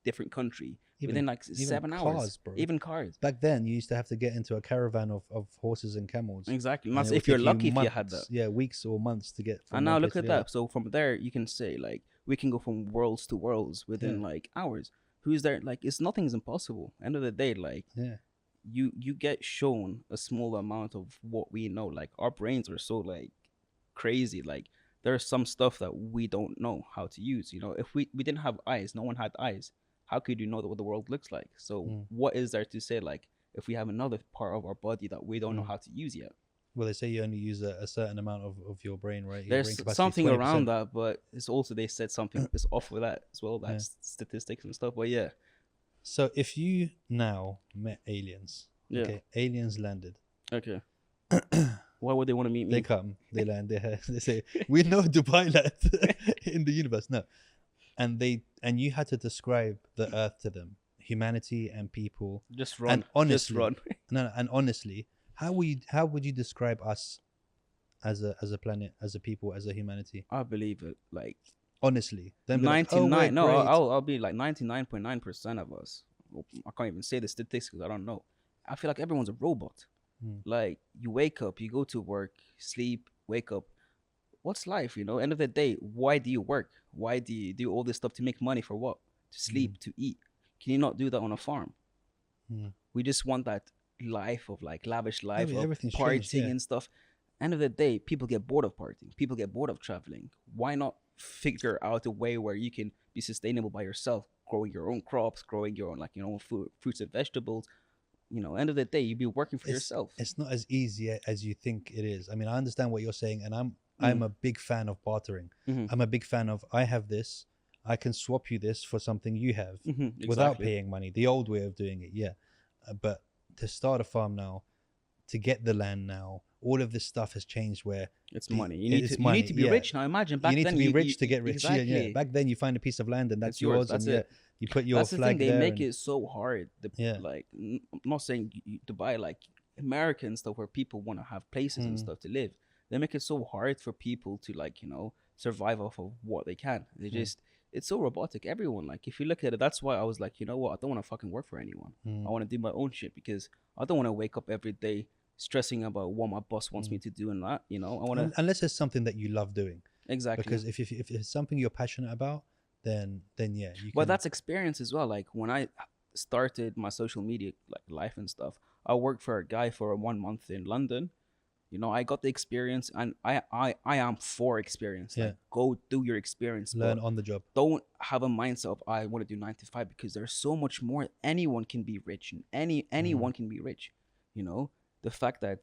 [SPEAKER 1] different country within like
[SPEAKER 2] even
[SPEAKER 1] 7 hours.
[SPEAKER 2] cars, bro.
[SPEAKER 1] Even cars.
[SPEAKER 2] Back then, you used to have to get into a caravan of horses and camels.
[SPEAKER 1] Exactly.
[SPEAKER 2] And
[SPEAKER 1] And that's
[SPEAKER 2] it would
[SPEAKER 1] if you're
[SPEAKER 2] take
[SPEAKER 1] lucky if you
[SPEAKER 2] months,
[SPEAKER 1] had that.
[SPEAKER 2] Yeah, weeks or months to get from
[SPEAKER 1] And
[SPEAKER 2] one
[SPEAKER 1] now
[SPEAKER 2] place
[SPEAKER 1] look
[SPEAKER 2] to
[SPEAKER 1] at
[SPEAKER 2] the other.
[SPEAKER 1] that. So from there, you can say like we can go from worlds to worlds within
[SPEAKER 2] Yeah.
[SPEAKER 1] like hours. Who's there? Like it's nothing's impossible. End of the day, like
[SPEAKER 2] Yeah.
[SPEAKER 1] you get shown a small amount of what we know. Like our brains are so like crazy. Like there's some stuff that we don't know how to use. If we didn't have eyes, no one had eyes. How could you know what the world looks like? So
[SPEAKER 2] Mm.
[SPEAKER 1] what is there to say like if we have another part of our body that we don't know
[SPEAKER 2] Mm.
[SPEAKER 1] how to use yet?
[SPEAKER 2] Well, they say you only use a certain amount of your brain, right? Your brain
[SPEAKER 1] There's
[SPEAKER 2] capacity is
[SPEAKER 1] something
[SPEAKER 2] 20%.
[SPEAKER 1] around that, but it's also they said something is off with that as well. That's statistics and stuff. But yeah,
[SPEAKER 2] So if you now met aliens,
[SPEAKER 1] yeah,
[SPEAKER 2] okay, aliens landed,
[SPEAKER 1] okay. Why would they want to meet me?
[SPEAKER 2] they come, they land, they say, we know Dubai lad in the universe. No, and you had to describe the Earth to them, humanity and people.
[SPEAKER 1] Just run.
[SPEAKER 2] And honestly,
[SPEAKER 1] Just run.
[SPEAKER 2] no, and honestly, how would you describe us as a planet, as a people, as a humanity?
[SPEAKER 1] I believe it. Like
[SPEAKER 2] Honestly, don't be like,
[SPEAKER 1] 99.
[SPEAKER 2] oh, we're
[SPEAKER 1] No,
[SPEAKER 2] great.
[SPEAKER 1] I'll be like 99.9% of us. Well, I can't even say the statistics because I don't know. I feel like everyone's a robot.
[SPEAKER 2] Hmm.
[SPEAKER 1] Like you wake up, you go to work, sleep, wake up. What's life? End of the day, why do you work? Why do you do all this stuff to make money for what? To sleep, to eat. Can you not do that on a farm?
[SPEAKER 2] Hmm.
[SPEAKER 1] We just want that life of like lavish life of
[SPEAKER 2] everything's
[SPEAKER 1] partying
[SPEAKER 2] changed, yeah.
[SPEAKER 1] and stuff. End of the day, people get bored of partying. People get bored of traveling. Why not figure out a way where you can be sustainable by yourself, growing your own crops, growing your own own food, fruits and vegetables. End of the day, you'd be working for yourself.
[SPEAKER 2] It's not as easy as you think it is. I mean, I understand what you're saying, and I'm a big fan of bartering.
[SPEAKER 1] Mhm.
[SPEAKER 2] I'm a big fan of I have this, I can swap you this for something you have without
[SPEAKER 1] Exactly.
[SPEAKER 2] paying money. The old way of doing it, yeah. But to start a farm now, to get the land now, all of this stuff has changed where
[SPEAKER 1] It's
[SPEAKER 2] the-
[SPEAKER 1] money. You
[SPEAKER 2] it's
[SPEAKER 1] need to be
[SPEAKER 2] yeah.
[SPEAKER 1] rich now. Imagine back
[SPEAKER 2] you need
[SPEAKER 1] then
[SPEAKER 2] to be rich to get rich. Yeah,
[SPEAKER 1] Exactly.
[SPEAKER 2] yeah. Back then you find a piece of land and that's
[SPEAKER 1] It's yours,
[SPEAKER 2] yours,
[SPEAKER 1] that's
[SPEAKER 2] and yeah,
[SPEAKER 1] it.
[SPEAKER 2] you put your
[SPEAKER 1] That's the
[SPEAKER 2] flag
[SPEAKER 1] thing. They
[SPEAKER 2] there.
[SPEAKER 1] make
[SPEAKER 2] and-
[SPEAKER 1] it so hard.
[SPEAKER 2] Yeah.
[SPEAKER 1] Like I'm not saying Dubai, like America and stuff, where people want to have places and stuff to live. They make it so hard for people to survive off of what they can. They just it's so robotic. Everyone, like if you look at it, that's why I was like, you know what? I don't want to fucking work for anyone. I want to do my own shit because I don't want to wake up every day stressing about what my boss wants me to do and that. I want to
[SPEAKER 2] Unless it's something that you love doing.
[SPEAKER 1] exactly.
[SPEAKER 2] Because if it's something you're passionate about, then yeah, you
[SPEAKER 1] But
[SPEAKER 2] can.
[SPEAKER 1] that's experience as well. Like when I started my social media life and stuff, I worked for a guy for 1 month in London. I got the experience, and I am for experience. Like, go do your experience.
[SPEAKER 2] Learn
[SPEAKER 1] but
[SPEAKER 2] on the job.
[SPEAKER 1] don't have a mindset of I want to do 9 to 5 because there's so much more. Anyone can be rich, and anyone can be rich. The fact that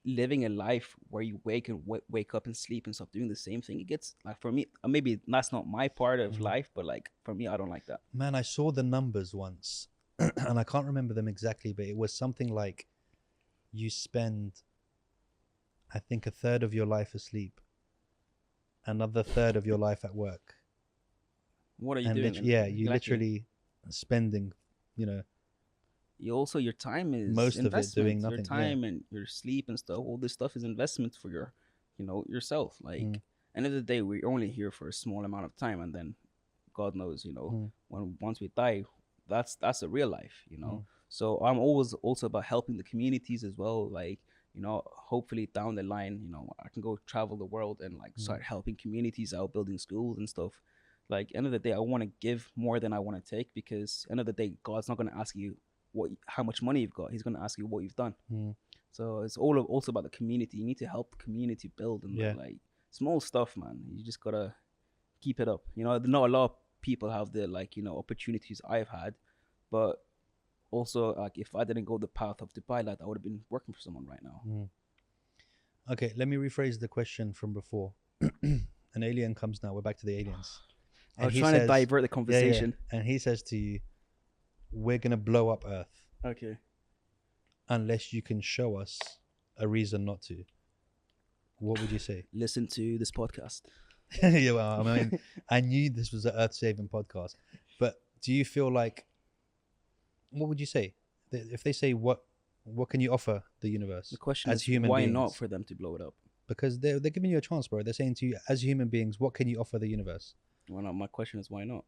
[SPEAKER 1] living a life where you wake up and sleep and stuff doing the same thing, it gets like for me maybe that's not my part of life, but like for me I don't like that.
[SPEAKER 2] Man, I saw the numbers once, and I can't remember them exactly, but it was something like you spend, I think, a third of your life asleep, another third of your life at work.
[SPEAKER 1] What are you
[SPEAKER 2] And
[SPEAKER 1] doing?
[SPEAKER 2] you literally spending,
[SPEAKER 1] you also your time is
[SPEAKER 2] Most of it doing
[SPEAKER 1] investment. Your
[SPEAKER 2] nothing. Yeah.
[SPEAKER 1] time and your sleep and stuff. All this stuff is investment for your, yourself. Like end of the day, we're only here for a small amount of time, and then God knows,
[SPEAKER 2] Mm.
[SPEAKER 1] when once we die, that's a real life.
[SPEAKER 2] Mm.
[SPEAKER 1] So I'm always also about helping the communities as well. Like, hopefully down the line, I can go travel the world and like
[SPEAKER 2] Mm.
[SPEAKER 1] start helping communities out, building schools and stuff. Like end of the day, I want to give more than I want to take, because end of the day, God's not going to ask you how much money you've got. He's going to ask you what you've done.
[SPEAKER 2] Mm.
[SPEAKER 1] So it's all also about the community. You need to help the community build, and
[SPEAKER 2] Yeah.
[SPEAKER 1] like small stuff, man. You just gotta keep it up. Not a lot of people have the opportunities I've had, but also like if I didn't go the path of DubaiLAD, I would have been working for someone right now.
[SPEAKER 2] Mm. Okay, let me rephrase the question from before. An alien comes now. We're back to the aliens.
[SPEAKER 1] I was trying to divert the conversation.
[SPEAKER 2] And he says to you, we're going to blow up Earth
[SPEAKER 1] Okay.
[SPEAKER 2] unless you can show us a reason not to. What would you say?
[SPEAKER 1] Listen to this podcast.
[SPEAKER 2] Yeah, well, I mean, I knew this was an earth-saving podcast. But do you feel like, what would you say? If they say, what can you offer the universe
[SPEAKER 1] The question
[SPEAKER 2] as
[SPEAKER 1] is,
[SPEAKER 2] human
[SPEAKER 1] why
[SPEAKER 2] beings?
[SPEAKER 1] not for them to blow it up?
[SPEAKER 2] Because they're giving you a chance, bro. They're saying to you, as human beings, what can you offer the universe?
[SPEAKER 1] Why not? My question is, why not?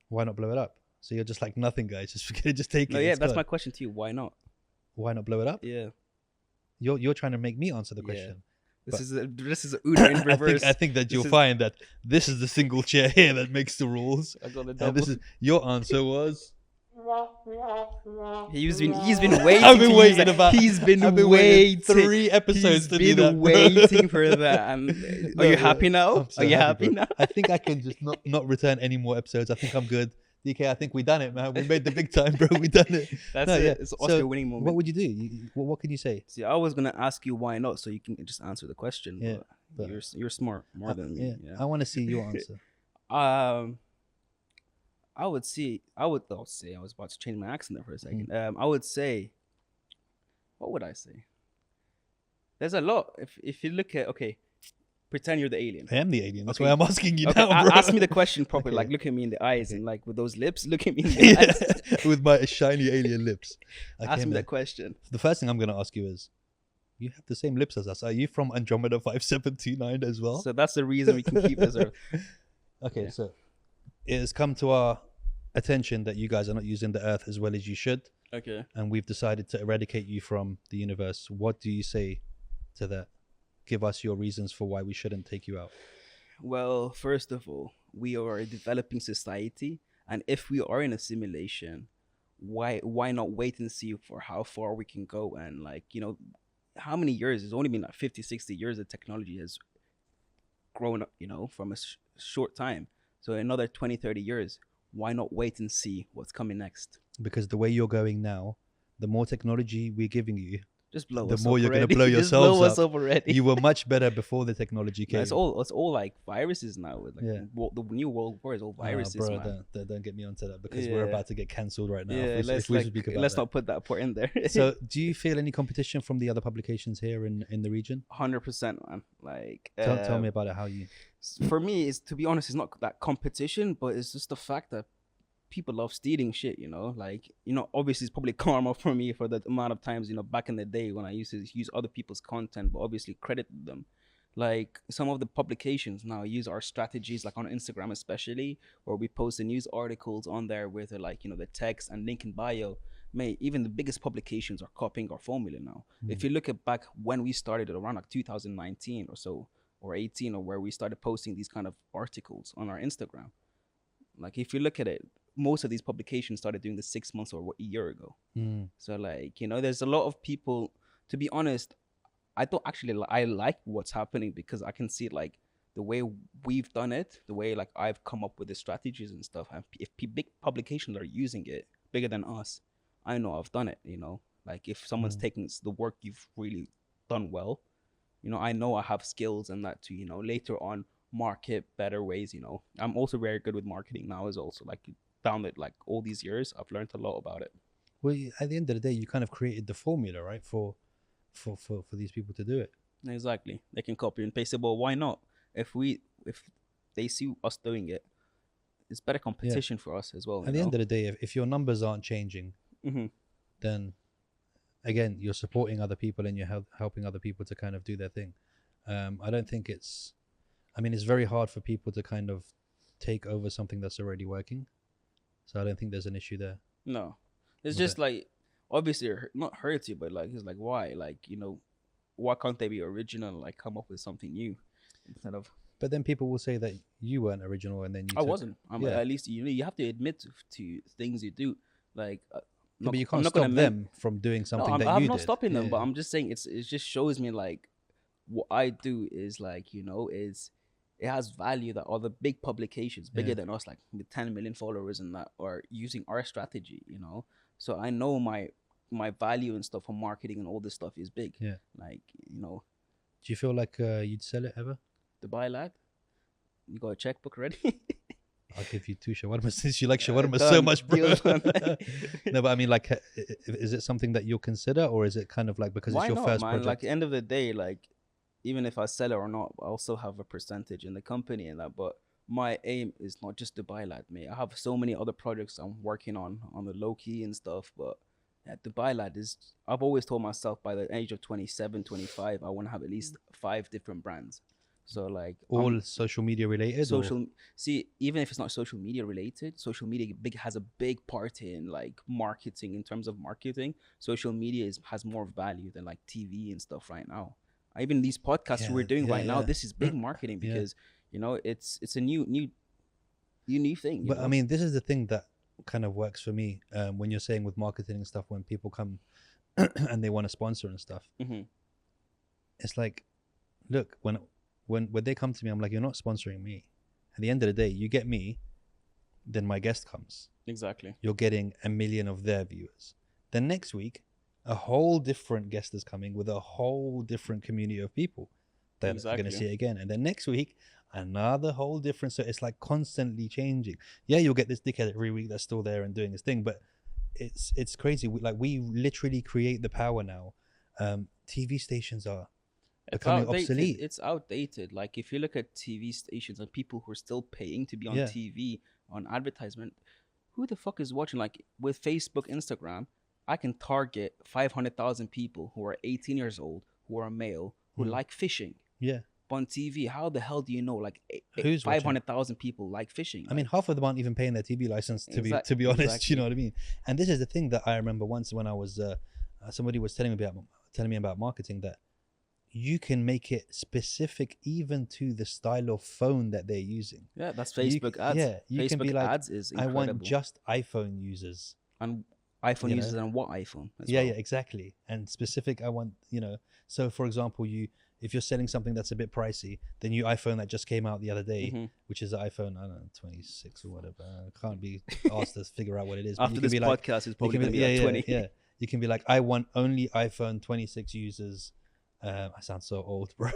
[SPEAKER 2] Why not blow it up? So you're just like, nothing, guys. Just forget it. Just take
[SPEAKER 1] No,
[SPEAKER 2] it.
[SPEAKER 1] yeah,
[SPEAKER 2] It's
[SPEAKER 1] that's
[SPEAKER 2] gone.
[SPEAKER 1] my question to you. Why not?
[SPEAKER 2] Why not blow it up?
[SPEAKER 1] Yeah.
[SPEAKER 2] You're trying to make me answer the
[SPEAKER 1] Yeah.
[SPEAKER 2] question.
[SPEAKER 1] This is a Uno in reverse.
[SPEAKER 2] I think that you'll find that this is the single chair here that makes the rules.
[SPEAKER 1] I got the
[SPEAKER 2] And
[SPEAKER 1] double.
[SPEAKER 2] this is your answer was.
[SPEAKER 1] He's been waiting.
[SPEAKER 2] I've been
[SPEAKER 1] to
[SPEAKER 2] waiting
[SPEAKER 1] use that.
[SPEAKER 2] about.
[SPEAKER 1] He's been
[SPEAKER 2] I've been
[SPEAKER 1] waiting.
[SPEAKER 2] 3 episodes
[SPEAKER 1] He's
[SPEAKER 2] to do that.
[SPEAKER 1] been waiting for that. And
[SPEAKER 2] No,
[SPEAKER 1] are you
[SPEAKER 2] yeah,
[SPEAKER 1] happy now?
[SPEAKER 2] I'm so
[SPEAKER 1] Are you happy
[SPEAKER 2] bro.
[SPEAKER 1] now?
[SPEAKER 2] I think I can just not return any more episodes. I think I'm good. DK, I think we done it, man. We made the big time, bro. We done it.
[SPEAKER 1] That's
[SPEAKER 2] No,
[SPEAKER 1] it.
[SPEAKER 2] yeah.
[SPEAKER 1] It's an Oscar winning moment.
[SPEAKER 2] What would you do? What can you say?
[SPEAKER 1] See, I was gonna ask you why not, so you can just answer the question.
[SPEAKER 2] Yeah,
[SPEAKER 1] but
[SPEAKER 2] but-
[SPEAKER 1] you're smart more than me. Yeah.
[SPEAKER 2] I want to see your answer.
[SPEAKER 1] I would say I was about to change my accent there for a second. I would say, what would I say? There's a lot. If you look at pretend you're the alien.
[SPEAKER 2] I am the alien. That's
[SPEAKER 1] Okay.
[SPEAKER 2] why I'm asking you
[SPEAKER 1] Okay,
[SPEAKER 2] now, bro.
[SPEAKER 1] ask me the question properly.
[SPEAKER 2] Okay.
[SPEAKER 1] Like, look at me in the eyes and like with those lips. Look at me in the eyes.
[SPEAKER 2] With my shiny alien lips.
[SPEAKER 1] Ask
[SPEAKER 2] Okay,
[SPEAKER 1] me
[SPEAKER 2] man.
[SPEAKER 1] that question.
[SPEAKER 2] The first thing I'm going to ask you is, you have the same lips as us. Are you from Andromeda 5729 as well?
[SPEAKER 1] So that's the reason we can keep this.
[SPEAKER 2] Okay,
[SPEAKER 1] Yeah.
[SPEAKER 2] so it has come to our attention that you guys are not using the Earth as well as you should,
[SPEAKER 1] Okay.
[SPEAKER 2] and we've decided to eradicate you from the universe. What do you say to that? Give us your reasons for why we shouldn't take you out.
[SPEAKER 1] Well, first of all, we are a developing society, and if we are in a simulation, why not wait and see for how far we can go? And like, how many years? It's only been like 50, 60 years that technology has grown up, from a short time. So another 20, 30 years, why not wait and see what's coming next?
[SPEAKER 2] Because the way you're going now, the more technology we're giving you,
[SPEAKER 1] Just blow
[SPEAKER 2] the
[SPEAKER 1] us
[SPEAKER 2] more
[SPEAKER 1] up
[SPEAKER 2] you're going to
[SPEAKER 1] already.
[SPEAKER 2] blow
[SPEAKER 1] Just
[SPEAKER 2] yourselves
[SPEAKER 1] blow us
[SPEAKER 2] up.
[SPEAKER 1] up already.
[SPEAKER 2] You were much better before the technology came.
[SPEAKER 1] It's all like viruses now. Like
[SPEAKER 2] Yeah.
[SPEAKER 1] the new world war is all viruses,
[SPEAKER 2] bro,
[SPEAKER 1] man.
[SPEAKER 2] don't get me onto that, because we're
[SPEAKER 1] Yeah.
[SPEAKER 2] about to get cancelled right now.
[SPEAKER 1] Yeah,
[SPEAKER 2] if we speak about
[SPEAKER 1] let's
[SPEAKER 2] that.
[SPEAKER 1] not put that part in there.
[SPEAKER 2] So, do you feel any competition from the other publications here in the region?
[SPEAKER 1] 100%, man. Like,
[SPEAKER 2] Tell me about it. How you?
[SPEAKER 1] for me, is to be honest, it's not that competition, but it's just the fact that people love stealing shit. Like, obviously it's probably karma for me for the amount of times back in the day when I used to use other people's content, but obviously credited them. Like some of the publications now use our strategies, like on Instagram especially, where we post the news articles on there with the text and link in bio. Mate, even the biggest publications are copying our formula now. If you look at back when we started around like 2019 or so, or 18, or where we started posting these kind of articles on our Instagram, like if you look at it, most of these publications started doing this 6 months or a year ago. So like, there's a lot of people, to be honest, I don't actually, I like what's happening, because I can see like the way we've done it, the way like I've come up with the strategies and stuff. And if big publications are using it bigger than us, I know I've done it, like if someone's taking the work you've really done well, I know I have skills and that to, later on market better ways. I'm also very good with marketing now, is also like down it, like all these years I've learned a lot about it.
[SPEAKER 2] Well, at the end of the day, you kind of created the formula, right, for these people to do it.
[SPEAKER 1] Exactly. They can copy and paste it, but why not? If they see us doing it, it's better competition for us as well.
[SPEAKER 2] At the end of the day, if your numbers aren't changing,
[SPEAKER 1] Mhm.
[SPEAKER 2] then again, you're supporting other people and you're helping other people to kind of do their thing. I don't think it's, I mean, it's very hard for people to kind of take over something that's already working. So I don't think there's an issue there
[SPEAKER 1] No, it's
[SPEAKER 2] with
[SPEAKER 1] just
[SPEAKER 2] it.
[SPEAKER 1] like obviously not hurts you, but like it's like why, like why can't they be original and like come up with something new instead of
[SPEAKER 2] But then people will say that you weren't original and then you
[SPEAKER 1] I
[SPEAKER 2] took,
[SPEAKER 1] wasn't.
[SPEAKER 2] yeah.
[SPEAKER 1] At least you have to admit to things you do. Like
[SPEAKER 2] Yeah, but you
[SPEAKER 1] I'm
[SPEAKER 2] can't
[SPEAKER 1] not gonna
[SPEAKER 2] stop them from doing
[SPEAKER 1] no,
[SPEAKER 2] something that
[SPEAKER 1] I'm
[SPEAKER 2] you
[SPEAKER 1] not
[SPEAKER 2] did.
[SPEAKER 1] stopping
[SPEAKER 2] Yeah,
[SPEAKER 1] them, but
[SPEAKER 2] yeah,
[SPEAKER 1] I'm just saying it just shows me like what I do is like is it has value that other big publications
[SPEAKER 2] yeah,
[SPEAKER 1] bigger than us, like with 10 million followers and that, are using our strategy. So I know my value and stuff for marketing and all this stuff is big.
[SPEAKER 2] yeah.
[SPEAKER 1] Like
[SPEAKER 2] Do you feel like you'd sell it ever?
[SPEAKER 1] DubaiLAD, you got a checkbook ready?
[SPEAKER 2] I'll give you two shawarma since you like shawarma so
[SPEAKER 1] Done.
[SPEAKER 2] much, bro.
[SPEAKER 1] Deal done.
[SPEAKER 2] No, but I mean, like, is it something that you'll consider, or is it kind of like because it's
[SPEAKER 1] Why
[SPEAKER 2] your
[SPEAKER 1] not,
[SPEAKER 2] first
[SPEAKER 1] man? Like, at
[SPEAKER 2] project?
[SPEAKER 1] the end of the day, like, even if I sell it or not, I also have a percentage in the company and that. But my aim is not just to buy lad, mate. I have so many other projects I'm working on the low key and stuff. But yeah, Dubai lad is. I've always told myself by the age of 27, 25, I want to have at least 5 different brands. So like,
[SPEAKER 2] All social media related, or
[SPEAKER 1] social see even if it's not social media related, social media has a big part in like marketing. In terms of marketing, social media has more value than like TV and stuff right now. Even these podcasts we're
[SPEAKER 2] yeah,
[SPEAKER 1] doing
[SPEAKER 2] yeah,
[SPEAKER 1] right now,
[SPEAKER 2] yeah,
[SPEAKER 1] this is big marketing
[SPEAKER 2] yeah.
[SPEAKER 1] because it's a new thing,
[SPEAKER 2] But I mean, this is the thing that kind of works for me when you're saying with marketing and stuff. When people come and they want to sponsor and stuff,
[SPEAKER 1] Hmm.
[SPEAKER 2] it's like, look, when they come to me, I'm like, you're not sponsoring me. At the end of the day, you get me, then my guest comes.
[SPEAKER 1] Exactly.
[SPEAKER 2] You're getting 1 million of their viewers. Then next week, a whole different guest is coming with a whole different community of people that are going to
[SPEAKER 1] Exactly.
[SPEAKER 2] see it again. And then next week, another whole different. So it's like constantly changing. Yeah, you'll get this dickhead every week that's still there and doing his thing, but it's crazy. We literally create the power now. TV stations are
[SPEAKER 1] It's
[SPEAKER 2] becoming
[SPEAKER 1] outdated.
[SPEAKER 2] obsolete.
[SPEAKER 1] It's outdated. Like if you look at TV stations and people who are still paying to be on
[SPEAKER 2] Yeah,
[SPEAKER 1] TV on advertisement, who the fuck is watching? Like with Facebook, Instagram, I can target 500,000 people who are 18 years old, who are male, who
[SPEAKER 2] mm,
[SPEAKER 1] like fishing.
[SPEAKER 2] yeah.
[SPEAKER 1] But on TV, how the hell do you know like
[SPEAKER 2] Who's watching?
[SPEAKER 1] 500,000 people like fishing?
[SPEAKER 2] I mean,
[SPEAKER 1] Like
[SPEAKER 2] half of them aren't even paying their TV license to be honest. You know
[SPEAKER 1] exactly.
[SPEAKER 2] what I mean? And this is the thing that I remember once when I was somebody was telling me about marketing, that you can make it specific even to the style of phone that they're using.
[SPEAKER 1] Yeah, that's Facebook ads.
[SPEAKER 2] Yeah, you can
[SPEAKER 1] Facebook
[SPEAKER 2] be like,
[SPEAKER 1] ads is
[SPEAKER 2] I want
[SPEAKER 1] incredible.
[SPEAKER 2] just iPhone users.
[SPEAKER 1] And iPhone
[SPEAKER 2] You know,
[SPEAKER 1] users and what iPhone as
[SPEAKER 2] yeah,
[SPEAKER 1] well.
[SPEAKER 2] exactly. And specific, I want, so for example, if you're selling something that's a bit pricey, the new iPhone that just came out the other day,
[SPEAKER 1] Hmm.
[SPEAKER 2] which is the iPhone, I don't know, 26 or whatever. I can't be asked to figure out what it is, but you
[SPEAKER 1] After
[SPEAKER 2] can
[SPEAKER 1] this
[SPEAKER 2] be like,
[SPEAKER 1] podcast, it's
[SPEAKER 2] you
[SPEAKER 1] probably
[SPEAKER 2] can
[SPEAKER 1] going
[SPEAKER 2] be,
[SPEAKER 1] to be
[SPEAKER 2] yeah,
[SPEAKER 1] like
[SPEAKER 2] yeah,
[SPEAKER 1] 20.
[SPEAKER 2] yeah. You can be like, I want only iPhone 26 users. I sound so old, bro.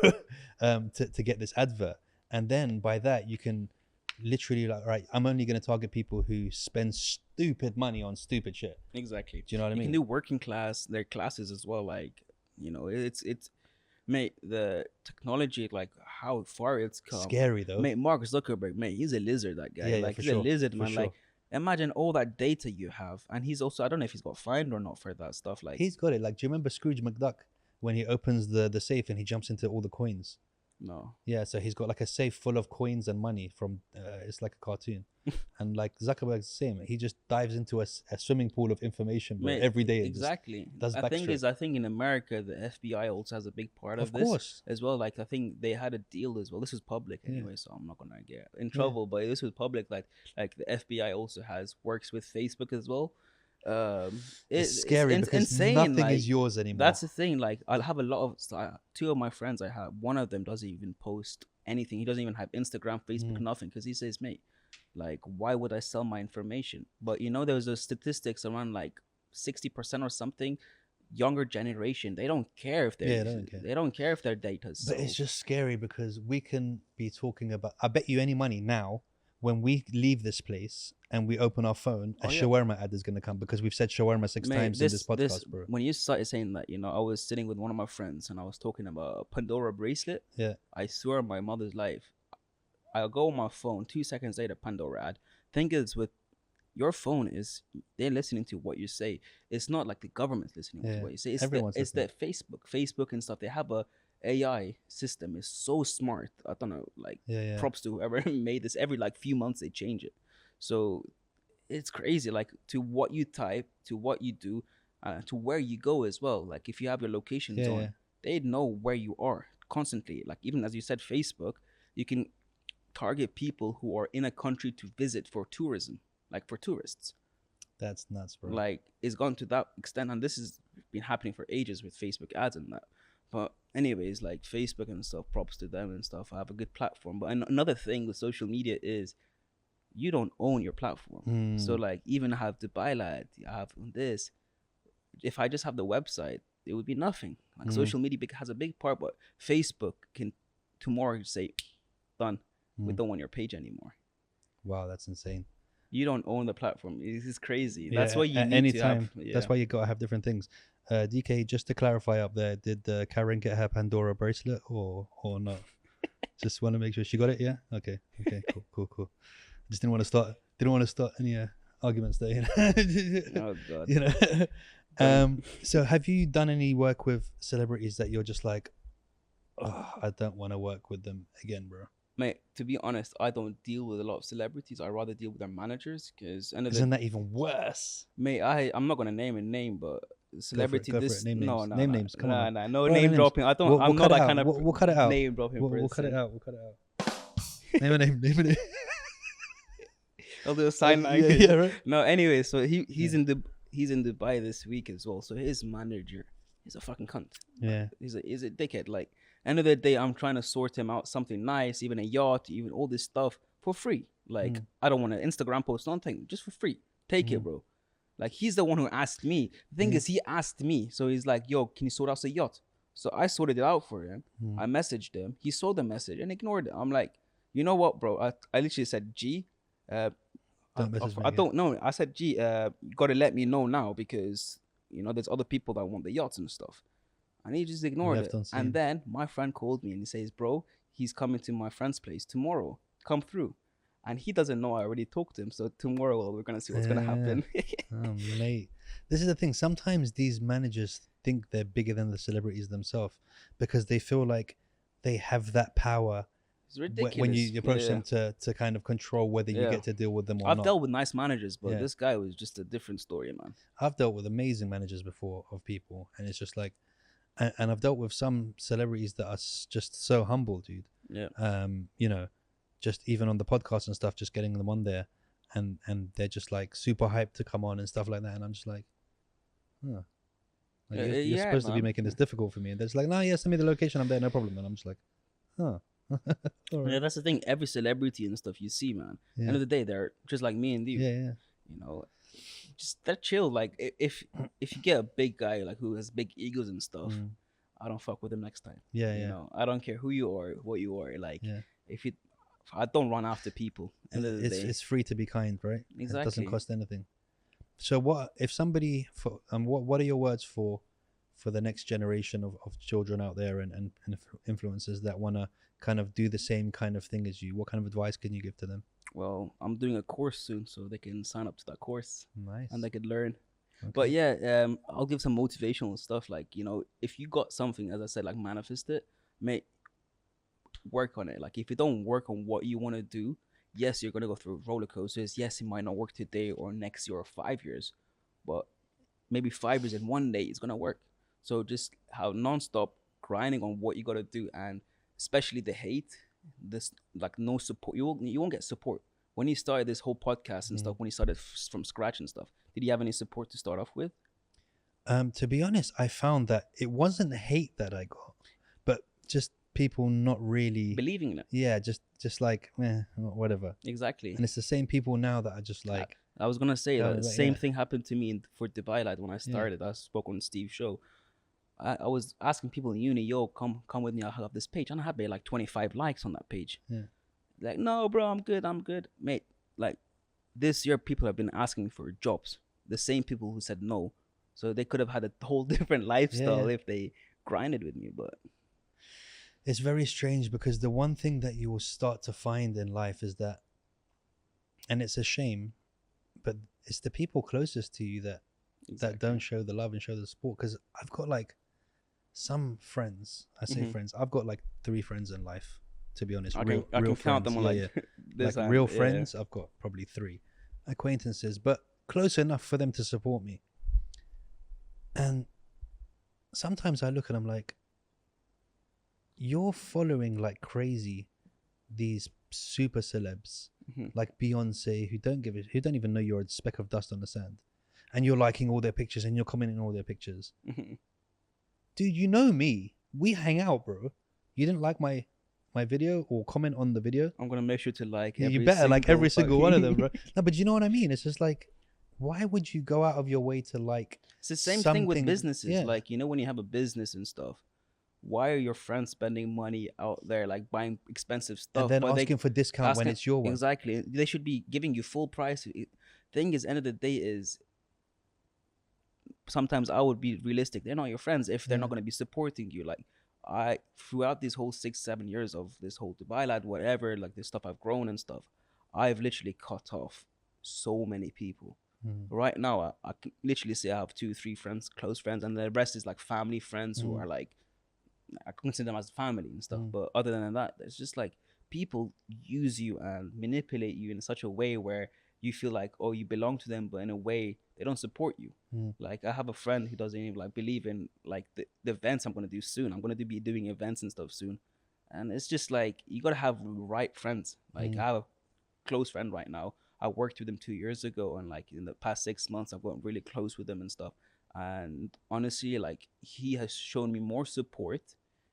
[SPEAKER 2] To get this advert, and then by that you can literally like, right, I'm only going to target people who spend stupid money on stupid shit.
[SPEAKER 1] Exactly.
[SPEAKER 2] Do you know what I
[SPEAKER 1] You can
[SPEAKER 2] mean?
[SPEAKER 1] do working class, their classes as well. Like, it's mate, the technology, like how far it's come.
[SPEAKER 2] Scary though.
[SPEAKER 1] Mate, Mark Zuckerberg, mate, he's a lizard, that guy.
[SPEAKER 2] Yeah, yeah,
[SPEAKER 1] Like
[SPEAKER 2] for
[SPEAKER 1] he's a
[SPEAKER 2] sure,
[SPEAKER 1] lizard,
[SPEAKER 2] for
[SPEAKER 1] man. Like
[SPEAKER 2] sure.
[SPEAKER 1] imagine all that data you have. And he's also, I don't know if he's got fined or not for that stuff. Like,
[SPEAKER 2] He's got it. Like, do you remember Scrooge McDuck when he opens the safe and he jumps into all the coins?
[SPEAKER 1] no.
[SPEAKER 2] Yeah, so he's got like a safe full of coins and money from. It's like a cartoon, and like Zuckerberg's the same. He just dives into a swimming pool of information, bro,
[SPEAKER 1] Mate,
[SPEAKER 2] every day and just
[SPEAKER 1] exactly.
[SPEAKER 2] does backstroke.
[SPEAKER 1] I think in America the FBI also has a big part of
[SPEAKER 2] Of
[SPEAKER 1] this
[SPEAKER 2] course,
[SPEAKER 1] as well. Like I think they had a deal as well. This was public
[SPEAKER 2] yeah,
[SPEAKER 1] anyway, so I'm not gonna get in
[SPEAKER 2] yeah.
[SPEAKER 1] trouble. But this was public. Like the FBI also has works with Facebook as well.
[SPEAKER 2] It's scary
[SPEAKER 1] it's
[SPEAKER 2] because
[SPEAKER 1] insane.
[SPEAKER 2] nothing is
[SPEAKER 1] Like
[SPEAKER 2] yours anymore.
[SPEAKER 1] that's the thing. Like I'll have a lot of two of my friends I have. One of them doesn't even post anything. He doesn't even have Instagram, Facebook,
[SPEAKER 2] Mm.
[SPEAKER 1] nothing. Because he says, mate, like why would I sell my information? But there was a statistics around like 60% or something. Younger generation, they don't care if
[SPEAKER 2] Yeah, I don't care.
[SPEAKER 1] they don't care if their data's
[SPEAKER 2] But it's
[SPEAKER 1] sold.
[SPEAKER 2] just scary because we can be talking about. I bet you any money now, when we leave this place and we open our phone, a
[SPEAKER 1] Oh yeah,
[SPEAKER 2] shawarma ad is going to come because we've said shawarma six
[SPEAKER 1] mate.
[SPEAKER 2] times in this
[SPEAKER 1] This
[SPEAKER 2] podcast, bro.
[SPEAKER 1] when you started saying that, I was sitting with one of my friends and I was talking about a Pandora bracelet.
[SPEAKER 2] Yeah.
[SPEAKER 1] I swear on my mother's life, I'll go on my phone 2 seconds later, Pandora ad. Think it's with your phone is, they're listening to what you say. It's not like the government's listening to
[SPEAKER 2] Yeah.
[SPEAKER 1] what you say.
[SPEAKER 2] Everyone's
[SPEAKER 1] It's
[SPEAKER 2] listening.
[SPEAKER 1] that Facebook and stuff. They have a AI system. Is so smart. I don't know. Like,
[SPEAKER 2] Yeah, yeah.
[SPEAKER 1] props to whoever made this. Every like few months they change it. So it's crazy. Like, to what you type, to what you do, to where you go as well. Like, if you have your locations
[SPEAKER 2] Yeah, yeah.
[SPEAKER 1] on, they know where you are constantly. Like, even as you said, Facebook, you can target people who are in a country to visit for tourism, like for tourists.
[SPEAKER 2] That's nuts, bro.
[SPEAKER 1] Like, it's gone to that extent, and this has been happening for ages with Facebook ads and that. But anyways, like Facebook and stuff, props to them and stuff. I have a good platform. But another thing with social media is you don't own your platform. So like, even I have DubaiLAD, I have this. If I just have the website, it would be nothing. Like, social media has a big part, but Facebook can tomorrow say, done. We don't want your page anymore.
[SPEAKER 2] Wow, that's insane.
[SPEAKER 1] You don't own the platform. This is crazy.
[SPEAKER 2] Yeah,
[SPEAKER 1] That's why you
[SPEAKER 2] at
[SPEAKER 1] need
[SPEAKER 2] any
[SPEAKER 1] to
[SPEAKER 2] time.
[SPEAKER 1] have. Yeah.
[SPEAKER 2] That's why you gotta have different things. DK, just to clarify up there, did Karen get her Pandora bracelet or not? Just want to make sure she got it. Yeah. Okay. Cool. Just didn't want to start any arguments there. You know?
[SPEAKER 1] Oh God.
[SPEAKER 2] You know. So have you done any work with celebrities that you're just like, oh, I don't want to work with them again, bro?
[SPEAKER 1] Mate, to be honest, I don't deal with a lot of celebrities. I rather deal with their managers, because
[SPEAKER 2] Isn't that even worse?
[SPEAKER 1] mate, I'm not gonna name a name, but celebrity
[SPEAKER 2] Go for
[SPEAKER 1] this
[SPEAKER 2] it. Name
[SPEAKER 1] no
[SPEAKER 2] names.
[SPEAKER 1] no
[SPEAKER 2] Name
[SPEAKER 1] no
[SPEAKER 2] names. Come
[SPEAKER 1] nah,
[SPEAKER 2] on.
[SPEAKER 1] nah, no
[SPEAKER 2] Bro,
[SPEAKER 1] name
[SPEAKER 2] name names.
[SPEAKER 1] dropping. I don't.
[SPEAKER 2] We'll
[SPEAKER 1] I'm
[SPEAKER 2] cut
[SPEAKER 1] not
[SPEAKER 2] it
[SPEAKER 1] that
[SPEAKER 2] out.
[SPEAKER 1] kind of
[SPEAKER 2] We'll cut it out.
[SPEAKER 1] name dropping
[SPEAKER 2] We'll cut it
[SPEAKER 1] person.
[SPEAKER 2] out. We'll cut it out. Name a name. Name a name.
[SPEAKER 1] I'll do a sign
[SPEAKER 2] Yeah,
[SPEAKER 1] language.
[SPEAKER 2] yeah, right.
[SPEAKER 1] No, anyway, so he's in Dubai this week as well. So his manager is a fucking cunt.
[SPEAKER 2] Yeah.
[SPEAKER 1] He's a dickhead. Like, end of the day, I'm trying to sort him out something nice, even a yacht, even all this stuff for free. Like, I don't want to Instagram post nothing, just for free. Take it, bro. Like, he's the one who asked me. The thing is, he asked me. So he's like, yo, can you sort out the yacht? So I sorted it out for him. I messaged him. He saw the message and ignored it. I'm like, you know what, bro? I literally said, G,
[SPEAKER 2] Don't message me
[SPEAKER 1] I
[SPEAKER 2] again.
[SPEAKER 1] don't know. I said, G, you got to let me know now, because, you know, there's other people that want the yachts and stuff. And he just ignored
[SPEAKER 2] Left
[SPEAKER 1] it.
[SPEAKER 2] on scene.
[SPEAKER 1] And then my friend called me and he says, bro, he's coming to my friend's place tomorrow. Come through. And he doesn't know I already talked to him. So tomorrow we're going to see what's going to happen.
[SPEAKER 2] Oh, mate. This is the thing. Sometimes these managers think they're bigger than the celebrities themselves because they feel like they have that power
[SPEAKER 1] It's ridiculous.
[SPEAKER 2] when you approach them to kind of control whether you get to deal with them or
[SPEAKER 1] I've
[SPEAKER 2] not.
[SPEAKER 1] dealt with nice managers, but this guy was just a different story, man.
[SPEAKER 2] I've dealt with amazing managers before of people, and it's just like, and I've dealt with some celebrities that are just so humble, dude.
[SPEAKER 1] Yeah.
[SPEAKER 2] You know, just even on the podcast and stuff, just getting them on there, and they're just like super hyped to come on and stuff like that, and I'm just like, huh. Like, you're supposed to be making this difficult for me, and they're just like, no, yeah, send me the location, I'm there, no problem, and I'm just like, huh.
[SPEAKER 1] Yeah, that's the thing. Every celebrity and stuff you see, man. End of the day, they're just like me and you.
[SPEAKER 2] Yeah.
[SPEAKER 1] You know, just they're chill. Like, if you get a big guy like who has big egos and stuff, I don't fuck with him next time. You know, I don't care who you are, what you are. Like, I don't run after people. End of the day,
[SPEAKER 2] it's free to be kind, right?
[SPEAKER 1] Exactly.
[SPEAKER 2] It doesn't cost anything. So what if somebody what are your words for the next generation of children out there and influencers that want to kind of do the same kind of thing as you? What kind of advice can you give to them?
[SPEAKER 1] Well, I'm doing a course soon, so they can sign up to that course.
[SPEAKER 2] Nice.
[SPEAKER 1] And they could learn.
[SPEAKER 2] Okay.
[SPEAKER 1] But yeah, I'll give some motivational stuff. Like, you know, if you got something, as I said, like, manifest it, mate, work on it. Like, if you don't work on what you want to do, yes, you're going to go through roller coasters. Yes, it might not work today or next year or 5 years, but maybe 5 years and one day it's going to work. So just have nonstop grinding on what you got to do, and especially the hate, this, like, no support. You won't get support. When you started this whole podcast and stuff, when you started from scratch and stuff, did you have any support to start off with?
[SPEAKER 2] To be honest, I found that it wasn't hate that I got, but just people not really
[SPEAKER 1] believing in it.
[SPEAKER 2] Yeah, just like, whatever.
[SPEAKER 1] Exactly.
[SPEAKER 2] And it's the same people now that are just like,
[SPEAKER 1] I was gonna say that the same thing happened to me for DubaiLAD when I started. I spoke on Steve's show. I was asking people in uni, yo, come with me, I'll have this page. And I had like 25 likes on that page.
[SPEAKER 2] Yeah.
[SPEAKER 1] Like, no, bro, I'm good. Mate, like, this year people have been asking me for jobs. The same people who said no. So they could have had a whole different lifestyle if they grinded with me. But
[SPEAKER 2] it's very strange, because the one thing that you will start to find in life is that, and it's a shame, but it's the people closest to you that don't show the love and show the support. Because I've got like some friends. I say friends. I've got like 3 friends in life. To be honest,
[SPEAKER 1] I
[SPEAKER 2] real
[SPEAKER 1] can
[SPEAKER 2] friends.
[SPEAKER 1] count them on like this
[SPEAKER 2] like
[SPEAKER 1] hand.
[SPEAKER 2] real friends. I've got probably 3 acquaintances, but close enough for them to support me. And sometimes I look at them like, you're following like crazy these super celebs like Beyonce who don't even know you're a speck of dust on the sand, and you're liking all their pictures and you're commenting on all their pictures. Dude, you know me. We hang out, bro. You didn't like my video or comment on the video,
[SPEAKER 1] I'm gonna make sure to like
[SPEAKER 2] you better like every single one of them, bro. No, but you know what I mean? It's just like, why would you go out of your way to like
[SPEAKER 1] it's the same thing with businesses. Like, you know, when you have a business and stuff, why are your friends spending money out there like buying expensive stuff
[SPEAKER 2] and then asking for discount when it's your one?
[SPEAKER 1] Exactly. They should be giving you full price. Thing is, end of the day is, sometimes I would be realistic. They're not your friends if they're not going to be supporting you. Like, I, throughout these whole 6-7 years of this whole DubaiLAD, whatever, like this stuff I've grown and stuff, I've literally cut off so many people. Right now, I can literally say I have 2-3 friends, close friends, and the rest is like family friends who are like, I consider them as family and stuff. But other than that, it's just like people use you and manipulate you in such a way where you feel like, oh, you belong to them, but in a way they don't support you. Like, I have a friend who doesn't even like believe in like the events I'm going to do soon. I'm going to be doing events and stuff soon. And it's just like, you got to have right friends. Like, I have a close friend right now. I worked with him 2 years ago, and like in the past 6 months I've gotten really close with him and stuff. And honestly, like, he has shown me more support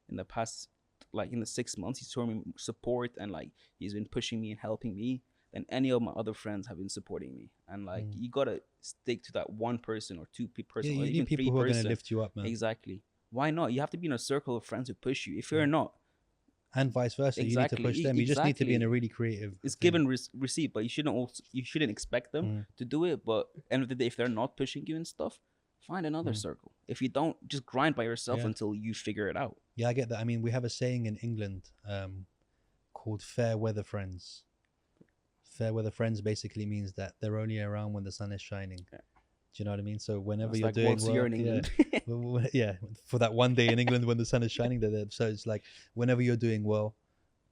[SPEAKER 1] in the past, like in the 6 months. He's shown me support, and like he's been pushing me and helping me than any of my other friends have been supporting me. And like, you gotta stick to that one person or 2 person,
[SPEAKER 2] Yeah,
[SPEAKER 1] or
[SPEAKER 2] you
[SPEAKER 1] even
[SPEAKER 2] need people
[SPEAKER 1] 3
[SPEAKER 2] who are
[SPEAKER 1] person.
[SPEAKER 2] going to lift you up, man.
[SPEAKER 1] Exactly. Why not? You have to be in a circle of friends who push you. If you're not,
[SPEAKER 2] and vice versa, you need to push them. You just need to be in a really creative.
[SPEAKER 1] It's given receipt, but you shouldn't expect them to do it. But end of the day, if they're not pushing you and stuff, find another circle. If you don't, just grind by yourself until you figure it out.
[SPEAKER 2] Yeah, I get that. I mean, we have a saying in England called fair weather friends. Fair weather friends basically means that they're only around when the sun is shining. Do you know what I mean? So whenever you're doing well,
[SPEAKER 1] you're in England.
[SPEAKER 2] yeah, for that one day in England when the sun is shining, they're there. So it's like, whenever you're doing well,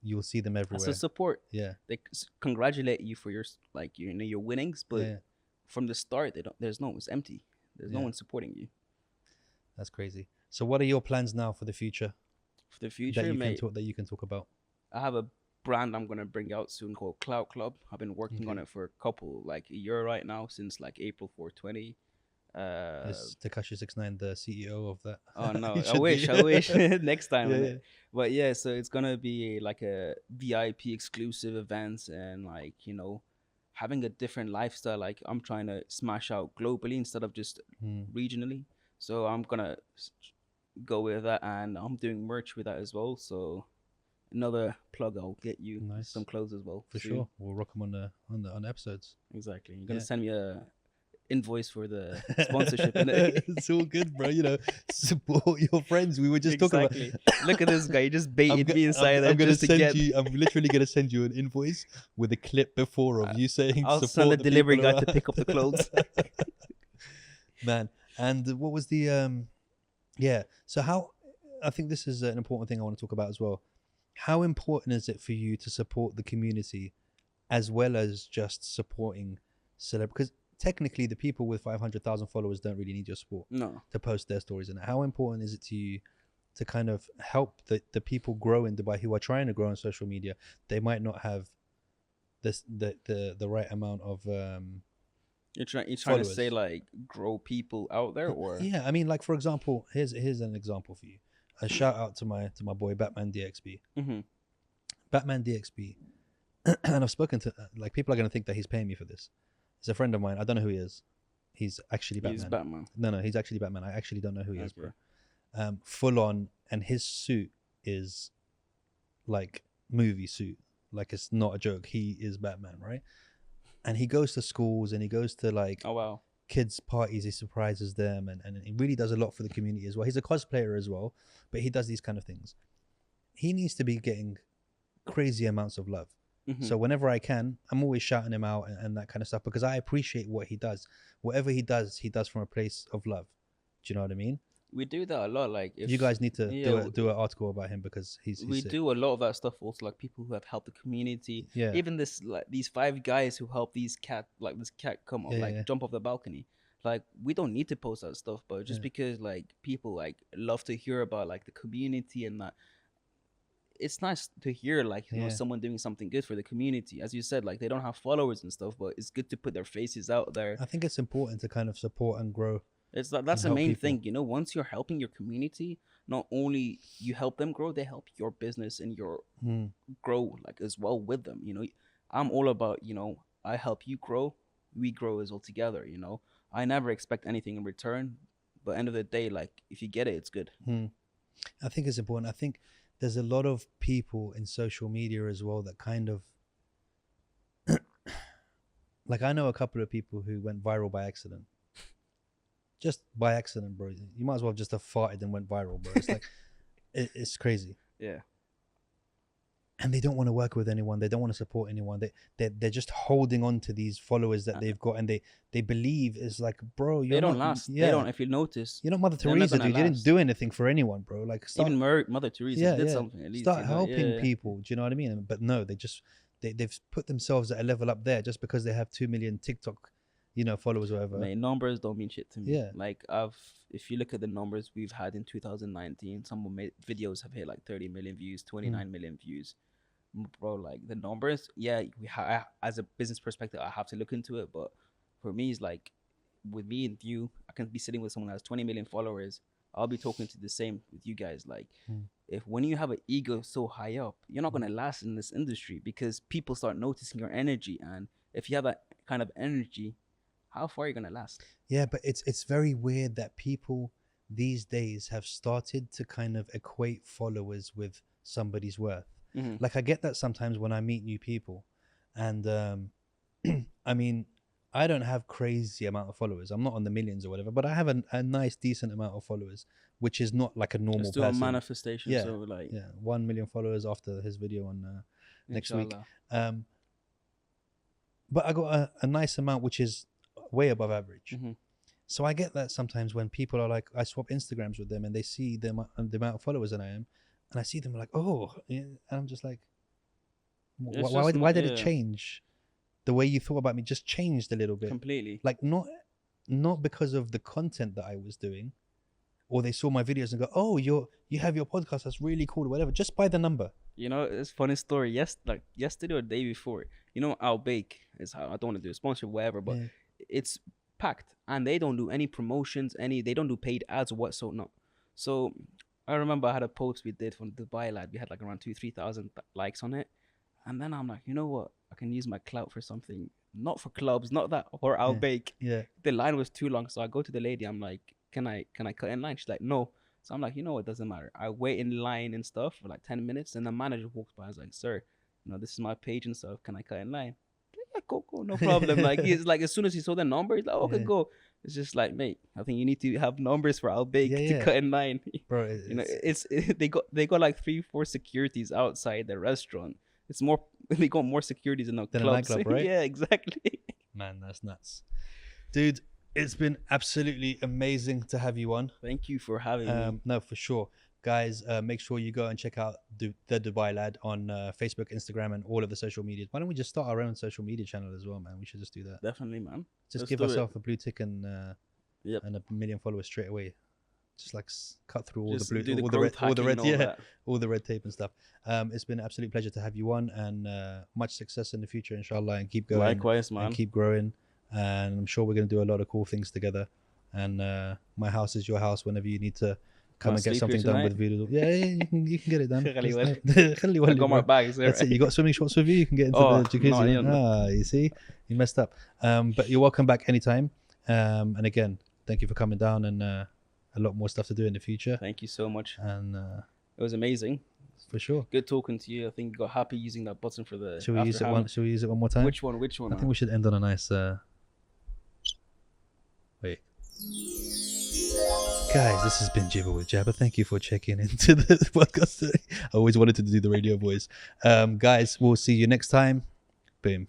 [SPEAKER 2] you'll see them everywhere.
[SPEAKER 1] That's a support.
[SPEAKER 2] Yeah,
[SPEAKER 1] they congratulate you for your, like, you know, your winnings, but from the start, it's empty. There's no one supporting you.
[SPEAKER 2] That's crazy. So what are your plans now for the future?
[SPEAKER 1] For the future,
[SPEAKER 2] that you can talk about.
[SPEAKER 1] I have a brand I'm gonna bring out soon called Clout Club. I've been working on it for a year right now, since like April 420.
[SPEAKER 2] Is Tekashi 69 the CEO of that?
[SPEAKER 1] Oh no, I wish next time. But yeah, so it's gonna be like a VIP exclusive events, and like, you know, having a different lifestyle. Like, I'm trying to smash out globally instead of just regionally. So I'm gonna go with that, and I'm doing merch with that as well. So another plug, I'll get you some clothes as well.
[SPEAKER 2] For sure, we'll rock them on episodes.
[SPEAKER 1] Exactly. You're gonna send me a invoice for the sponsorship. It's
[SPEAKER 2] all good, bro. You know, support your friends. We were just talking about.
[SPEAKER 1] Look at this guy. You just baited me inside.
[SPEAKER 2] I'm literally gonna send you an invoice with a clip before of you saying.
[SPEAKER 1] I'll send the delivery guy to pick up the clothes.
[SPEAKER 2] Man, and what was the So how? I think this is an important thing I want to talk about as well. How important is it for you to support the community, as well as just supporting celeb? Because technically, the people with 500,000 followers don't really need your support to post their stories. And how important is it to you to kind of help the people grow in Dubai who are trying to grow on social media? They might not have the right amount of
[SPEAKER 1] You're trying to say, like, grow people out there, or
[SPEAKER 2] yeah, I mean, like, for example, here's an example for you. A shout out to my boy Batman DXB. Batman DXB, and I've spoken to, like, people are going to think that he's paying me for this. He's a friend of mine. I don't know who he is. He's actually Batman.
[SPEAKER 1] He's Batman.
[SPEAKER 2] No, he's actually Batman. I actually don't know who he is, bro. Full on, and his suit is like movie suit. Like, it's not a joke. He is Batman, right? And he goes to schools, and he goes to, like, kids' parties. He surprises them, and he really does a lot for the community as well. He's a cosplayer as well, but he does these kind of things. He needs to be getting crazy amounts of love. So whenever I can, I'm always shouting him out and that kind of stuff, because I appreciate what he does. Whatever he does from a place of love. Do you know what I mean?
[SPEAKER 1] We do that a lot. Like if
[SPEAKER 2] You guys need to
[SPEAKER 1] yeah,
[SPEAKER 2] do an article about him, because he's
[SPEAKER 1] we
[SPEAKER 2] sick.
[SPEAKER 1] do a lot of that stuff. Also, like people who have helped the community.
[SPEAKER 2] Yeah.
[SPEAKER 1] Even this like these 5 guys who helped this cat come up, like jump off the balcony. Like we don't need to post that stuff, but just because like people like love to hear about like the community and that, it's nice to hear like someone doing something good for the community. As you said, like they don't have followers and stuff, but it's good to put their faces out there.
[SPEAKER 2] I think it's important to kind of support and grow.
[SPEAKER 1] It's like that's the main thing, once you're helping your community, not only you help them grow, they help your business and your grow like as well with them. I'm all about, I help you grow, we grow as well together. I never expect anything in return, but end of the day, like if you get it, it's good.
[SPEAKER 2] I think it's important. I think there's a lot of people in social media as well that kind of like, I know a couple of people who went viral by accident. Just by accident, bro. You might as well have just have farted and went viral, bro. It's like it's crazy.
[SPEAKER 1] Yeah.
[SPEAKER 2] And they don't want to work with anyone. They don't want to support anyone. They're just holding on to these followers that they've got, and they believe it's like, bro,
[SPEAKER 1] they don't last. Yeah. They don't. If you notice,
[SPEAKER 2] you're not Mother Teresa, dude. You didn't do anything for anyone, bro. Like
[SPEAKER 1] even Mother Teresa did something. At least
[SPEAKER 2] start helping people. Do you know what I mean? But no, they've put themselves at a level up there just because they have 2 million TikTok, followers or whatever.
[SPEAKER 1] Mate, numbers don't mean shit to me.
[SPEAKER 2] Yeah.
[SPEAKER 1] Like if you look at the numbers we've had in 2019, some of my videos have hit like 30 million views, 29 million views. Bro, like the numbers, as a business perspective, I have to look into it. But for me, it's like with me and you, I can be sitting with someone that has 20 million followers. I'll be talking to the same with you guys. Like, if when you have an ego so high up, you're not gonna last in this industry, because people start noticing your energy, and if you have that kind of energy, how far are you gonna last?
[SPEAKER 2] Yeah, but it's very weird that people these days have started to kind of equate followers with somebody's worth. Like, I get that sometimes when I meet new people, and I mean, I don't have crazy amount of followers. I'm not on the millions or whatever, but I have a nice, decent amount of followers, which is not like a normal
[SPEAKER 1] Just do
[SPEAKER 2] person.
[SPEAKER 1] a manifestation.
[SPEAKER 2] Yeah,
[SPEAKER 1] so like
[SPEAKER 2] 1 million followers after his video on next week. But I got a nice amount, which is way above average. So I get that sometimes when people are like, I swap Instagrams with them and they see the amount of followers that I am, and I see them like, oh, and I'm just like, why did it change? The way you thought about me just changed a little bit.
[SPEAKER 1] Completely.
[SPEAKER 2] Like not because of the content that I was doing, or they saw my videos and go, oh, you have your podcast, that's really cool or whatever, just by the number.
[SPEAKER 1] It's a funny story. Yesterday or the day before, I'll Bake is how, I don't want to do a sponsor, whatever, but it's packed, and they don't do any promotions, they don't do paid ads or whatsoever. No. So I remember I had a post we did from DubaiLAD. We had like around 2,000-3,000 likes on it. And then I'm like, you know what? I can use my clout for something, not for clubs, not that, or I'll Bake.
[SPEAKER 2] Yeah.
[SPEAKER 1] The line was too long. So I go to the lady. I'm like, can I cut in line? She's like, no. So I'm like, you know what? Doesn't matter. I wait in line and stuff for like 10 minutes. And the manager walks by. I was like, sir, this is my page and stuff. Can I cut in line? Yeah, go, no problem. Like, he's like, as soon as he saw the number, he's like, okay, go. It's just like, mate, I think you need to have numbers for I'll Bake to cut in line.
[SPEAKER 2] Bro,
[SPEAKER 1] they got like 3-4 securities outside the restaurant. It's more, they got more securities in a
[SPEAKER 2] nightclub, right?
[SPEAKER 1] Yeah, exactly.
[SPEAKER 2] Man, that's nuts, dude. It's been absolutely amazing to have you on.
[SPEAKER 1] Thank you for having me.
[SPEAKER 2] No, for sure, guys. Make sure you go and check out the DubaiLAD on Facebook, Instagram, and all of the social media. Why don't we just start our own social media channel as well, man? We should just do that.
[SPEAKER 1] Definitely, man.
[SPEAKER 2] Just give ourselves a blue tick and a million followers straight away. Just like cut through all the red tape and stuff. It's been an absolute pleasure to have you on, and much success in the future, inshallah, and keep going.
[SPEAKER 1] Likewise, man.
[SPEAKER 2] And keep growing. And I'm sure we're going to do a lot of cool things together. And my house is your house whenever you need to come and get something done with VUUZLE. Yeah, you can get it done.
[SPEAKER 1] I got my bags there.
[SPEAKER 2] That's it. You got swimming shorts with you? You can get into the jacuzzi. You see? You messed up. But you're welcome back anytime. And again, thank you for coming down, and a lot more stuff to do in the future.
[SPEAKER 1] Thank you so much.
[SPEAKER 2] And
[SPEAKER 1] it was amazing.
[SPEAKER 2] For sure.
[SPEAKER 1] Good talking to you. I think you got happy using that button for the.
[SPEAKER 2] Should we use it one more time?
[SPEAKER 1] Which one?
[SPEAKER 2] I think we should end on a nice. Wait. Guys, this has been Jibber with Jabber. Thank you for checking into the podcast today. I always wanted to do the radio voice. Guys, we'll see you next time. Boom.